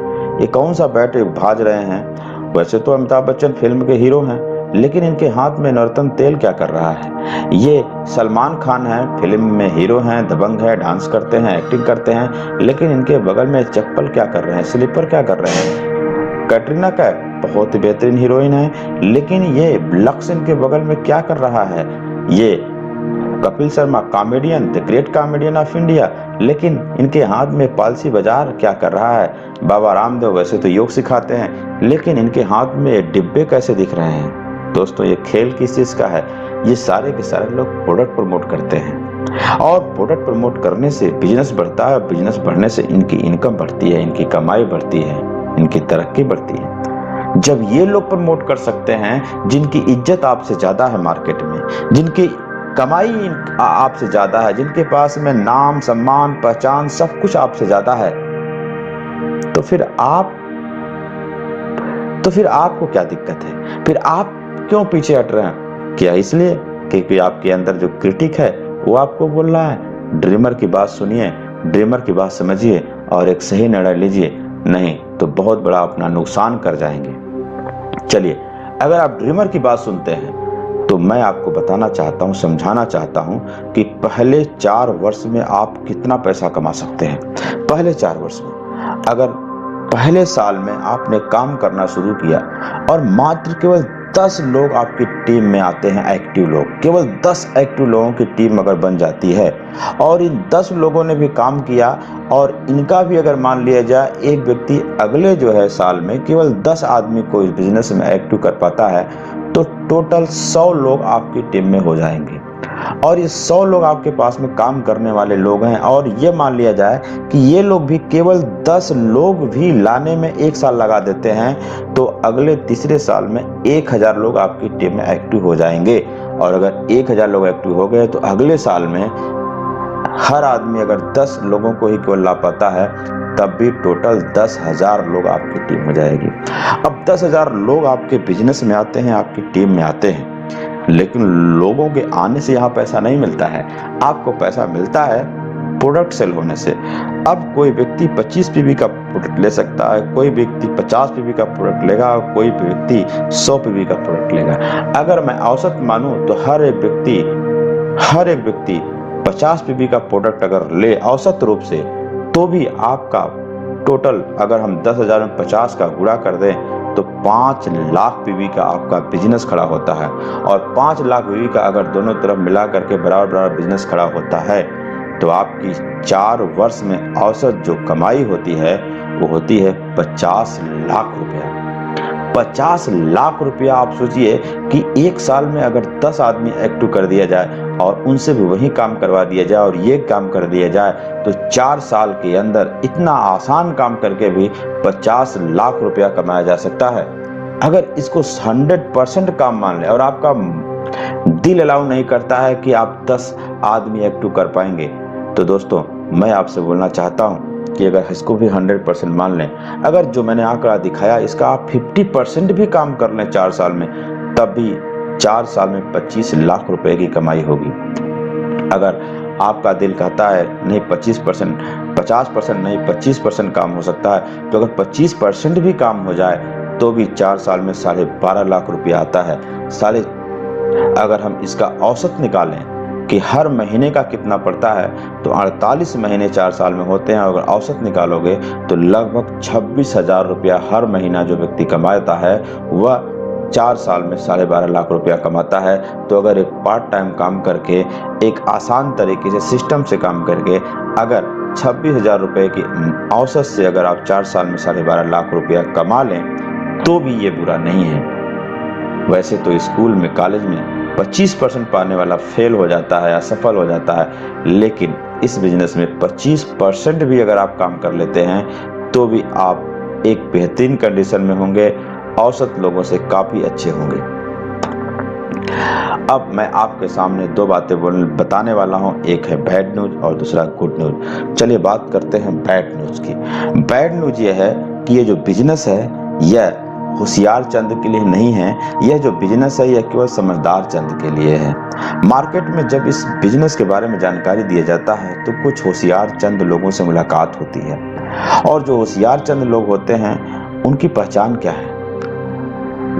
ये कौन सा बैट भाज रहे हैं? वैसे तो अमिताभ बच्चन फिल्म के हीरो हैं, लेकिन इनके हाथ में नर्तन तेल क्या कर रहा है? ये सलमान खान है, फिल्म में हीरो हैं, दबंग है, डांस करते हैं, एक्टिंग करते हैं, लेकिन इनके बगल में चप्पल क्या कर रहे हैं, स्लीपर क्या कर रहे हैं? कटरीना कैफ बहुत ही बेहतरीन हीरोइन है, लेकिन ये लक्ष्य इनके बगल में क्या कर रहा है? ये Kapil Sharma comedian, the great comedian of India, लेकिन इनके हाथ में पॉलिसी बाजार क्या कर रहा है? बाबा रामदेव वैसे तो योग सिखाते हैं, लेकिन इनके हाथ में डिब्बे कैसे दिख रहे हैं? दोस्तों, ये खेल किस चीज का है? ये सारे के सारे लोग प्रोडक्ट प्रमोट करते हैं और प्रोडक्ट प्रमोट करने से बिजनेस बढ़ता है, बिजनेस बढ़ने से इनकी इनकम बढ़ती है, इनकी कमाई बढ़ती है, इनकी तरक्की बढ़ती है। जब ये लोग प्रमोट कर सकते हैं जिनकी इज्जत आपसे ज्यादा है मार्केट में, जिनकी कमाई आपसे ज्यादा है, जिनके पास में नाम, सम्मान, पहचान सब कुछ आपसे ज्यादा है, तो फिर आपको क्या दिक्कत है? फिर आप क्यों पीछे हट रहे हैं? क्या इसलिए क्योंकि आपके अंदर जो क्रिटिक है वो आपको बोल रहा है ड्रीमर की बात सुनिए, ड्रीमर की बात समझिए और एक सही निर्णय लीजिए, नहीं तो बहुत बड़ा अपना नुकसान कर जाएंगे। चलिए, अगर आप ड्रीमर की बात सुनते हैं तो मैं आपको बताना चाहता हूं, समझाना चाहता हूं कि पहले 4 वर्ष में आप कितना पैसा कमा सकते हैं। पहले 4 वर्ष में, अगर पहले साल में आपने काम करना शुरू किया और मात्र केवल 10 लोग आपकी टीम में आते हैं, एक्टिव लोग, केवल 10 एक्टिव लोगों की टीम अगर बन जाती है और इन 10 लोगों ने भी काम किया और इनका भी अगर मान लिया जाए एक व्यक्ति अगले जो है साल में केवल 10 आदमी को इस बिजनेस में एक्टिव कर पाता है, तो टोटल 100 लोग आपकी टीम में हो जाएंगे। और ये 100 लोग आपके पास में काम करने वाले लोग हैं और ये मान लिया जाए कि ये लोग भी केवल 10 लोग भी लाने में 1 साल लगा देते हैं, तो अगले तीसरे साल में 1000 लोग आपकी टीम में एक्टिव हो जाएंगे। और अगर 1000 लोग एक्टिव हो गए तो अगले साल में हर आदमी अगर 10 लोगों को ही केवल लापता है, तब भी टोटल 10,000 लोग आपकी टीम हो जाएगी। अब 10,000 लोग आपके बिजनेस में आते हैं, आपकी टीम में आते हैं, लेकिन लोगों के आने से यहाँ पैसा नहीं मिलता है। आपको पैसा मिलता है प्रोडक्ट सेल होने से। अब कोई व्यक्ति 25 पीवी का प्रोडक्ट ले सकता है, कोई व्यक्ति 50 पीवी का प्रोडक्ट लेगा और कोई व्यक्ति 100 पीवी का प्रोडक्ट लेगा। अगर मैं औसत मानूं तो हर एक व्यक्ति 50 पीवी का प्रोडक्ट अगर ले औसत रूप से, तो भी आपका टोटल अगर हम 10,000 में 50 का गुणा कर दें तो 5 लाख पीवी का आपका बिजनेस खड़ा होता है। और 5 लाख पीवी का अगर दोनों तरफ मिला करके बराबर बराबर बिजनेस खड़ा होता है, तो आपकी 4 वर्ष में औसत जो कमाई होती है वो होती है 50 लाख रुपया। 50 लाख रुपया आप सोचिए कि एक साल में अगर 10 आदमी एक्टिव कर दिया जाए और उनसे भी वही काम करवा दिया जाए और ये काम कर दिया जाए, तो 4 साल के अंदर इतना आसान काम करके भी 50 लाख रुपया कमाया जा सकता है। अगर इसको 100% काम मान ले और आपका दिल अलाउ नहीं करता है कि आप 10 आदमी एक्टिव कर पाएंगे, तो दोस्तों मैं आपसे बोलना चाहता हूं कि अगर इसको भी 100% मान लें, अगर जो मैंने आंकड़ा दिखाया इसका आप 50% भी काम कर लें 4 साल में, तब भी 4 साल में 25 लाख रुपए की कमाई होगी। अगर आपका दिल कहता है नहीं 25%, 50% नहीं 25% काम हो सकता है, तो अगर 25% भी काम हो जाए तो भी 4 साल में 12.5 लाख रुपया आता है। अगर हम इसका औसत निकालें कि हर महीने का कितना पड़ता है, तो 48 महीने 4 साल में होते हैं। अगर औसत निकालोगे तो लगभग 26,000 रुपया हर महीना जो व्यक्ति कमाता है वह 4 साल में 12.5 लाख रुपया कमाता है। तो अगर एक पार्ट टाइम काम करके, एक आसान तरीके से सिस्टम से काम करके अगर 26,000 रुपये की औसत से अगर आप 4 साल में 12.5 लाख रुपया कमा लें, तो भी ये बुरा नहीं है। वैसे तो स्कूल में, कॉलेज में 25% पाने वाला फेल हो जाता है, असफल हो जाता है, लेकिन इस बिजनेस में 25% भी अगर आप काम कर लेते हैं तो भी आप एक बेहतरीन कंडीशन में होंगे, औसत लोगों से काफी अच्छे होंगे। अब मैं आपके सामने 2 बातें बताने वाला हूं, एक है बैड न्यूज और दूसरा गुड न्यूज। चलिए बात करते हैं बैड न्यूज की। बैड न्यूज ये है कि ये जो बिजनेस है यह होशियार चंद के लिए नहीं है। यह जो बिजनेस है यह केवल समझदार चंद के लिए है। मार्केट में जब इस बिजनेस के बारे में जानकारी दिया जाता है तो कुछ होशियार चंद लोगों से मुलाकात होती है, और जो होशियार चंद लोग होते हैं उनकी पहचान क्या है?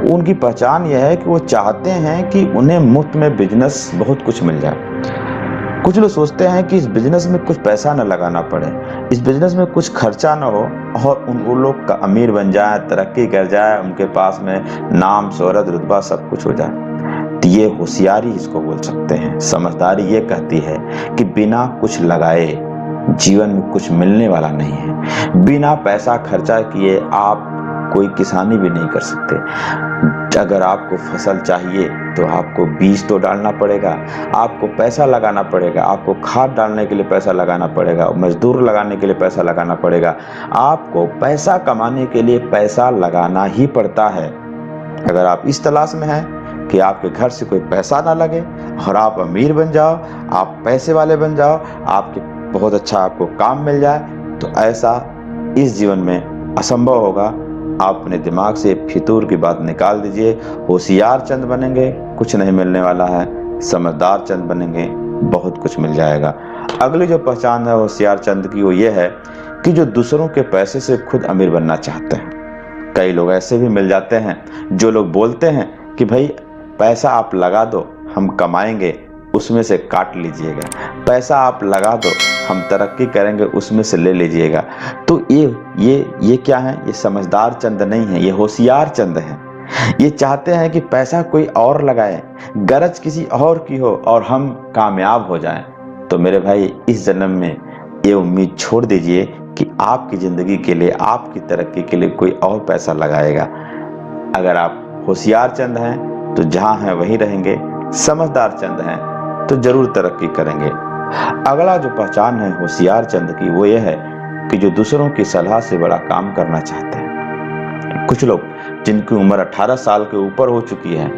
उनकी पहचान यह है कि वो चाहते हैं कि उन्हें मुफ्त में बिजनेस बहुत कुछ मिल जाए। कुछ लोग सोचते हैं कि इस बिजनेस में कुछ पैसा न लगाना पड़े, इस बिजनेस में कुछ खर्चा न हो और वो लोग अमीर बन जाए, तरक्की कर जाए, उनके पास में नाम, शोहरत, रुतबा सब कुछ हो जाए। तो ये होशियारी इसको बोल सकते हैं। समझदारी ये कहती है कि बिना कुछ लगाए जीवन में कुछ मिलने वाला नहीं है। बिना पैसा खर्चा किए आप कोई किसानी भी नहीं कर सकते। अगर आपको फसल चाहिए तो आपको बीज तो डालना पड़ेगा, आपको पैसा लगाना पड़ेगा, आपको खाद डालने के लिए पैसा लगाना पड़ेगा, मजदूर लगाने के लिए पैसा लगाना पड़ेगा। आपको पैसा कमाने के लिए पैसा लगाना ही पड़ता है। अगर आप इस तलाश में हैं कि आपके घर से कोई पैसा ना लगे और आप अमीर बन जाओ, आप पैसे वाले बन जाओ, आपके बहुत अच्छा आपको काम मिल जाए, तो ऐसा इस जीवन में असंभव होगा। आप अपने दिमाग से फितूर की बात निकाल दीजिए। होशियार चंद बनेंगे कुछ नहीं मिलने वाला है, समझदार चंद बनेंगे बहुत कुछ मिल जाएगा। अगली जो पहचान है होशियार चंद की वो ये है कि जो दूसरों के पैसे से खुद अमीर बनना चाहते हैं। कई लोग ऐसे भी मिल जाते हैं जो लोग बोलते हैं कि भाई पैसा आप लगा दो, हम कमाएंगे, उसमें से काट लीजिएगा, पैसा आप लगा दो, हम तरक्की करेंगे, उसमें से ले लीजिएगा। तो ये क्या है? ये समझदार चंद नहीं है, ये होशियार चंद है। ये चाहते हैं कि पैसा कोई और लगाए, गरज किसी और की हो और हम कामयाब हो जाएं। तो मेरे भाई इस जन्म में ये उम्मीद छोड़ दीजिए कि आपकी जिंदगी के लिए, आपकी तरक्की के लिए कोई और पैसा लगाएगा। अगर आप होशियार चंद हैं तो जहां हैं वहीं रहेंगे, समझदार चंद हैं तो जरूर तरक्की करेंगे। अगला जो पहचान है होशियार चंद की वो ये है कि जो दूसरों की सलाह से बड़ा काम करना चाहते हैं। कुछ लोग जिनकी उम्र 18 साल के ऊपर हो चुकी है,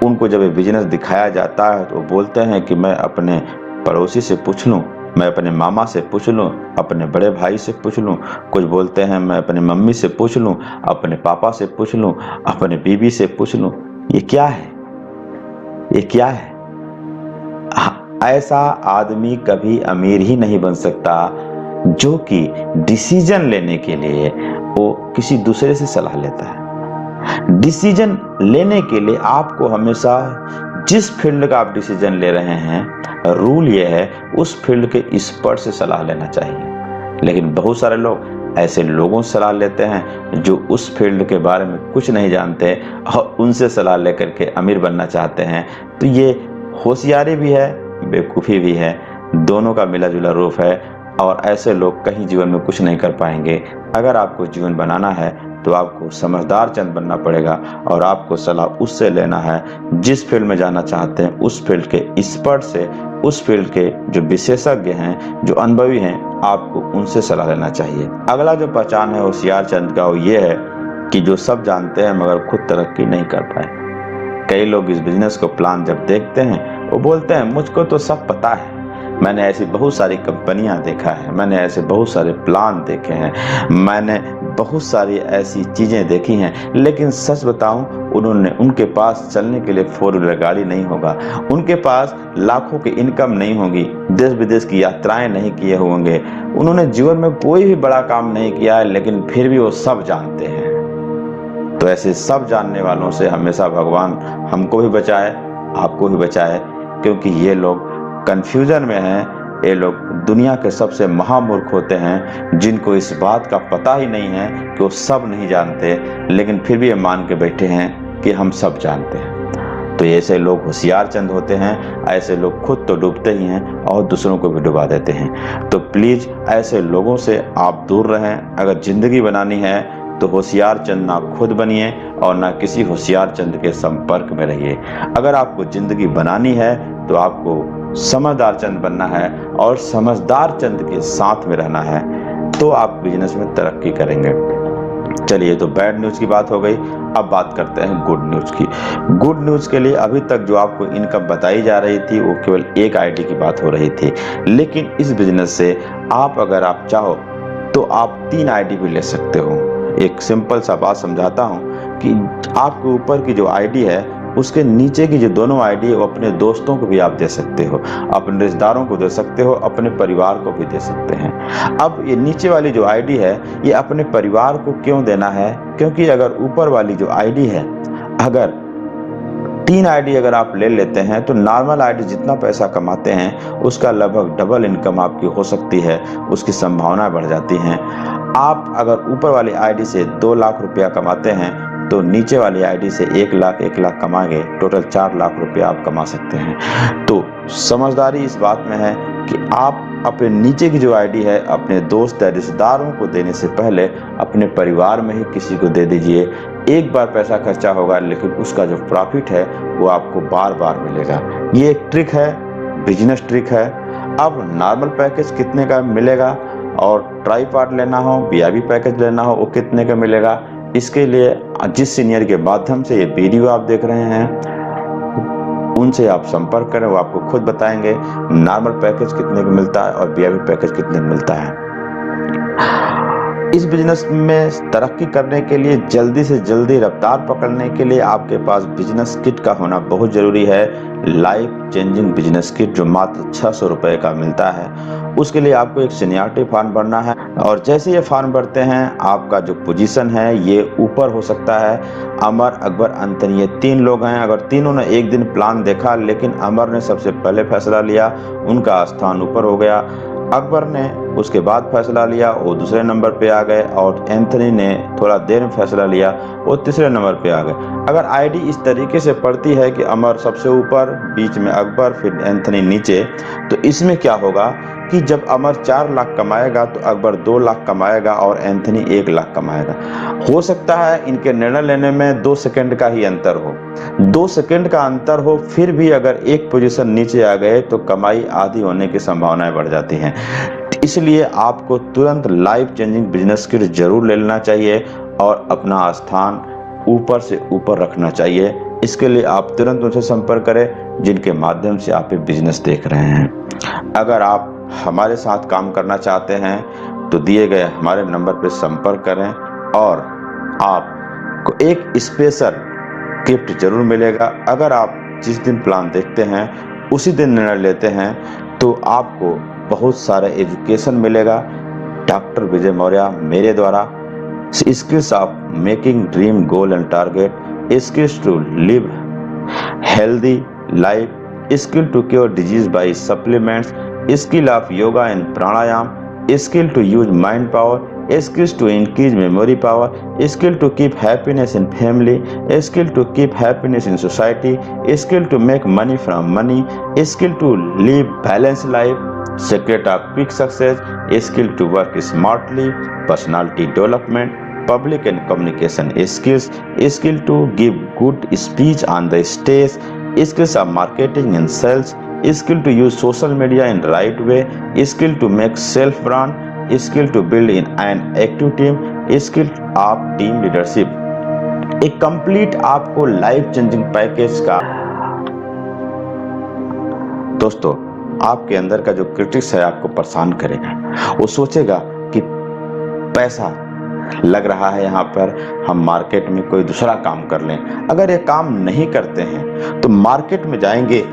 उनको जब ये बिजनेस दिखाया जाता है तो बोलते हैं कि मैं अपने पड़ोसी से पूछ लूं मैं अपने मामा से पूछ लूँ, अपने बड़े भाई से पूछ लूँ, कुछ बोलते हैं मैं अपनी मम्मी से पूछ लूँ, अपने पापा से पूछ लूँ, अपने बीवी से पूछ लूँ। ये क्या है? ये क्या है? ऐसा आदमी कभी अमीर ही नहीं बन सकता जो कि डिसीजन लेने के लिए वो किसी दूसरे से सलाह लेता है। डिसीजन लेने के लिए आपको हमेशा जिस फील्ड का आप डिसीजन ले रहे हैं, रूल ये है उस फील्ड के एक्सपर्ट से सलाह लेना चाहिए। लेकिन बहुत सारे लोग ऐसे लोगों से सलाह लेते हैं जो उस फील्ड के बारे में कुछ नहीं जानते और उनसे सलाह लेकर के अमीर बनना चाहते हैं। तो ये होशियारी भी है, बेवकूफ़ी भी है, दोनों का मिला जुला रूप है और ऐसे लोग कहीं जीवन में कुछ नहीं कर पाएंगे। अगर आपको जीवन बनाना है तो आपको समझदार चंद बनना पड़ेगा और आपको सलाह उससे लेना है जिस फील्ड में जाना चाहते हैं, उस फील्ड के एक्सपर्ट से, उस फील्ड के जो विशेषज्ञ हैं, जो अनुभवी हैं, आपको उनसे सलाह लेना चाहिए। अगला जो पहचान है होशियार चंद का वो ये है कि जो सब जानते हैं मगर खुद तरक्की नहीं कर पाए। कई लोग इस बिजनेस को प्लान जब देखते हैं वो बोलते हैं मुझको तो सब पता है, मैंने ऐसी बहुत सारी कंपनियां देखा है, मैंने ऐसे बहुत सारे प्लान देखे हैं, मैंने बहुत सारी ऐसी चीज़ें देखी हैं, लेकिन सच बताऊं उनके पास चलने के लिए 4 व्हीलर गाड़ी नहीं होगा, उनके पास लाखों की इनकम नहीं होगी, देश विदेश की यात्राएं नहीं किए होंगे, उन्होंने जीवन में कोई भी बड़ा काम नहीं किया है, लेकिन फिर भी वो सब जानते हैं। तो ऐसे सब जानने वालों से हमेशा भगवान हमको भी बचाए, आपको भी बचाए, क्योंकि ये लोग कंफ्यूजन में हैं। ये लोग दुनिया के सबसे महामूर्ख होते हैं जिनको इस बात का पता ही नहीं है कि वो सब नहीं जानते, लेकिन फिर भी ये मान के बैठे हैं कि हम सब जानते हैं। तो ऐसे लोग होशियार चंद होते हैं। ऐसे लोग खुद तो डूबते ही हैं और दूसरों को भी डुबा देते हैं। तो प्लीज़ ऐसे लोगों से आप दूर रहें। अगर ज़िंदगी बनानी है तो होशियार चंद ना खुद बनिए और ना किसी होशियार चंद के संपर्क में रहिए। अगर आपको ज़िंदगी बनानी है तो आपको समझदार चंद बनना है और समझदार चंद के साथ में रहना है, तो आप बिजनेस में तरक्की करेंगे। चलिए, तो बैड न्यूज़ की बात हो गई। अब बात करते हैं गुड न्यूज़ की। गुड न्यूज़ के लिए अभी तक जो आपको इनकम बताई जा रही थी वो केवल एक आईडी की बात हो रही थी, लेकिन इस बिजनेस से अगर आप चाहो तो आप 3 आईडी भी ले सकते हो। एक सिंपल सा बात समझाता हूँ कि आपके ऊपर की जो आईडी है उसके नीचे की जो दोनों आईडी है वो अपने दोस्तों को भी आप दे सकते हो, अपने रिश्तेदारों को दे सकते हो, अपने परिवार को भी दे सकते हैं। अब ये नीचे वाली जो आईडी है ये अपने परिवार को क्यों देना है? क्योंकि अगर ऊपर वाली जो आईडी है, अगर 3 आईडी अगर आप ले लेते हैं तो नॉर्मल आईडी जितना पैसा कमाते हैं उसका लगभग डबल इनकम आपकी हो सकती है, उसकी संभावना बढ़ जाती हैं। आप अगर ऊपर वाली आईडी से 2 लाख रुपया कमाते हैं तो नीचे वाली आईडी से 1 लाख कमाएंगे, टोटल 4 लाख रुपया आप कमा सकते हैं। तो समझदारी इस बात में है कि आप अपने नीचे की जो आईडी है अपने दोस्त या रिश्तेदारों को देने से पहले अपने परिवार में ही किसी को दे दीजिए। एक बार पैसा खर्चा होगा लेकिन उसका जो प्रॉफिट है वो आपको बार बार मिलेगा। ये एक ट्रिक है, बिजनेस ट्रिक है। अब नॉर्मल पैकेज कितने का मिलेगा और ट्राईपॉड लेना हो, वीआईपी पैकेज लेना हो, वो कितने का मिलेगा, इसके लिए जिस सीनियर के माध्यम से ये वीडियो आप देख रहे हैं उनसे आप संपर्क करें, वो आपको खुद बताएंगे नॉर्मल पैकेज कितने का मिलता है और वीआईपी पैकेज कितने का मिलता है। इस बिजनेस में तरक्की करने के लिए, जल्दी से जल्दी रफ्तार पकड़ने के लिए आपके पास बिजनेस किट का होना बहुत ज़रूरी है। लाइफ चेंजिंग बिजनेस किट जो मात्र 600 रुपये का मिलता है। उसके लिए आपको एक सीनियरिटी फॉर्म भरना है और जैसे ये फॉर्म भरते हैं आपका जो पोजीशन है ये ऊपर हो सकता है। अमर, अकबर, अंथनी, ये 3 लोग हैं। अगर तीनों ने एक दिन प्लान देखा लेकिन अमर ने सबसे पहले फैसला लिया, उनका स्थान ऊपर हो गया। अकबर ने उसके बाद फैसला लिया, वो दूसरे नंबर पे आ गए और एंथनी ने थोड़ा देर में फैसला लिया, वो तीसरे नंबर पे आ गए। अगर आईडी इस तरीके से पड़ती है कि अमर सबसे ऊपर, बीच में अकबर, फिर एंथनी नीचे, तो इसमें क्या होगा कि जब अमर 4 लाख कमाएगा तो अकबर 2 लाख कमाएगा और एंथनी 1 लाख कमाएगा। हो सकता है इनके निर्णय लेने में 2 सेकंड का ही अंतर हो, 2 सेकंड का अंतर हो, फिर भी अगर एक पोजीशन नीचे आ गए तो कमाई आधी होने की संभावनाएं बढ़ जाती हैं। इसलिए आपको तुरंत लाइफ चेंजिंग बिजनेस किट जरूर ले लेना चाहिए और अपना स्थान ऊपर से ऊपर रखना चाहिए। इसके लिए आप तुरंत उनसे संपर्क करें जिनके माध्यम से आप ये बिजनेस देख रहे हैं। अगर आप हमारे साथ काम करना चाहते हैं तो दिए गए हमारे नंबर पर संपर्क करें और आपको एक स्पेशल गिफ्ट जरूर मिलेगा। अगर आप जिस दिन प्लान देखते हैं उसी दिन निर्णय लेते हैं तो आपको बहुत सारा एजुकेशन मिलेगा। डॉक्टर विजय मौर्य मेरे द्वारा skills of making dream goal and target, skills to live healthy life, skill to cure disease by supplements, skill of yoga and pranayam, skill to use mind power, skills to increase memory power, skill to keep happiness in family, skill to keep happiness in society, skill to make money from money, skill to live balanced life, secret of quick success, skill to work smartly, personality development, public and communication skills, skill to give good speech on the stage, skills of marketing and sales, skill to use social media in right way, skill to make self brand, skill to build in an active team, skill of team leadership। एक complete आपको life changing package का दोस्तों, आपके अंदर का जो critics है आपको परेशान करेगा। वो सोचेगा कि पैसा लग रहा है यहाँ पर, हम मार्केट में कोई दूसरा काम कर लें। अगर ये काम नहीं करते हैं तो मार्केट में जाएंगे।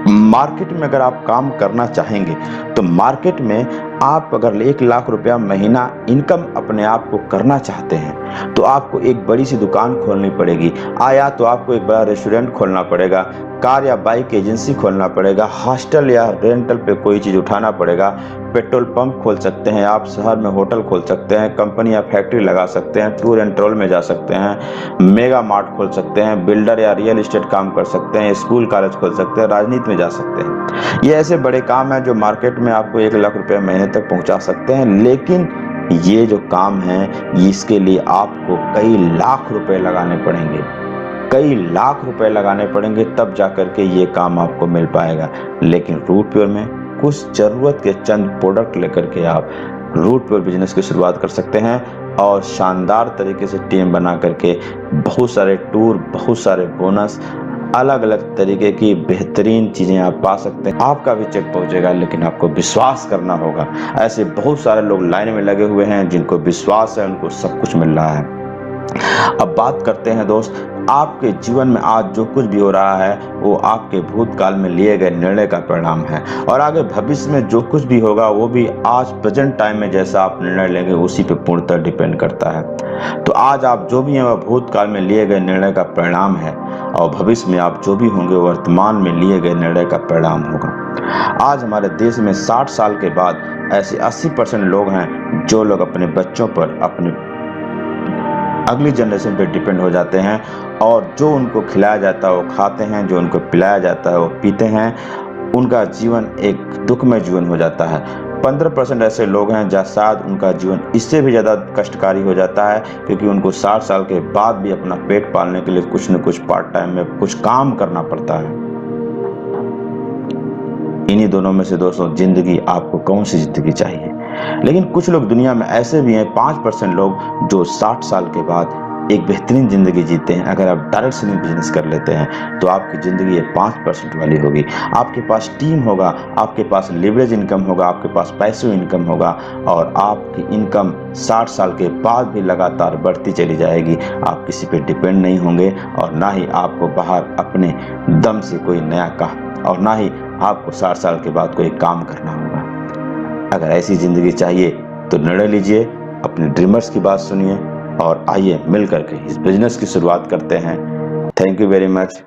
मार्केट में अगर आप काम करना चाहेंगे तो मार्केट में आप अगर 1 लाख रुपया महीना इनकम अपने आप को करना चाहते हैं तो आपको एक बड़ी सी दुकान खोलनी पड़ेगी, या तो आपको एक बड़ा रेस्टोरेंट खोलना पड़ेगा, कार या बाइक एजेंसी खोलना पड़ेगा, हॉस्टल या रेंटल पे कोई चीज़ उठाना पड़ेगा, पेट्रोल पंप खोल सकते हैं आप, शहर में होटल खोल सकते हैं, कंपनी या फैक्ट्री लगा सकते हैं, टूर एंड ट्रैवल में जा सकते हैं, मेगा मार्ट खोल सकते हैं, बिल्डर या रियल एस्टेट काम कर सकते हैं, स्कूल कॉलेज खोल सकते हैं, राजनीति में जा सकते हैं। ये ऐसे बड़े काम हैं जो मार्केट में आपको 1 लाख रुपये महीने तक पहुंचा सकते हैं। लेकिन ये जो काम है इसके लिए आपको कई लाख रुपए लगाने पड़ेंगे, कई लाख रुपए लगाने पड़ेंगे, तब जाकर के ये काम आपको मिल पाएगा। लेकिन रूट प्योर में कुछ जरूरत के चंद प्रोडक्ट लेकर के आप रूट प्योर बिजनेस की शुरुआत कर सकते हैं और शानदार तरीके से टीम बना करके बहुत सारे टूर, बहुत सारे बोनस, अलग अलग तरीके की बेहतरीन चीजें आप पा सकते हैं। आपका भी चेक पहुंचेगा, लेकिन आपको विश्वास करना होगा। ऐसे बहुत सारे लोग लाइन में लगे हुए हैं जिनको विश्वास है, उनको सब कुछ मिल रहा है। अब बात करते हैं दोस्त, आपके जीवन में आज जो कुछ भी हो रहा है वो आपके भूतकाल में लिए गए निर्णय का परिणाम है, और आगे भविष्य में जो कुछ भी होगा वो भी आज प्रेजेंट टाइम में जैसा आप निर्णय लेंगे उसी पे पूर्णतः डिपेंड करता है। तो आज आप जो भी हैं वह भूतकाल में लिए गए निर्णय का परिणाम है, और भविष्य में आप जो भी होंगे वर्तमान में लिए गए निर्णय का परिणाम होगा। आज हमारे देश में 60 साल के बाद ऐसे 80% लोग हैं जो लोग अपने बच्चों पर, अपने अगली जनरेशन पे डिपेंड हो जाते हैं, और जो उनको खिलाया जाता है वो खाते हैं, जो उनको पिलाया जाता है वो पीते हैं। उनका जीवन एक दुखमय जीवन हो जाता है। 15% ऐसे लोग हैं जहाँ शायद उनका जीवन इससे भी ज़्यादा कष्टकारी हो जाता है, क्योंकि उनको 60 साल के बाद भी अपना पेट पालने के लिए कुछ न कुछ पार्ट टाइम में कुछ काम करना पड़ता है। इन्हीं दोनों में से दोस्तों जिंदगी आपको कौन सी जिंदगी चाहिए? लेकिन कुछ लोग दुनिया में ऐसे भी हैं, 5% लोग जो 60 साल के बाद एक बेहतरीन जिंदगी जीते हैं। अगर आप डायरेक्ट सेलिंग बिजनेस कर लेते हैं तो आपकी जिंदगी ये 5% वाली होगी। आपके पास टीम होगा, आपके पास लिवरेज इनकम होगा, आपके पास पैसिव इनकम होगा, और आपकी इनकम 60 साल के बाद भी लगातार बढ़ती चली जाएगी। आप किसी पे डिपेंड नहीं होंगे, और ना ही आपको बाहर अपने दम से कोई नया काम, और ना ही आपको 60 साल के बाद कोई काम करना होगा। अगर ऐसी जिंदगी चाहिए तो निर्णय लीजिए, अपने ड्रीमर्स की बात सुनिए, और आइए मिलकर के इस बिजनेस की शुरुआत करते हैं। Thank you very much.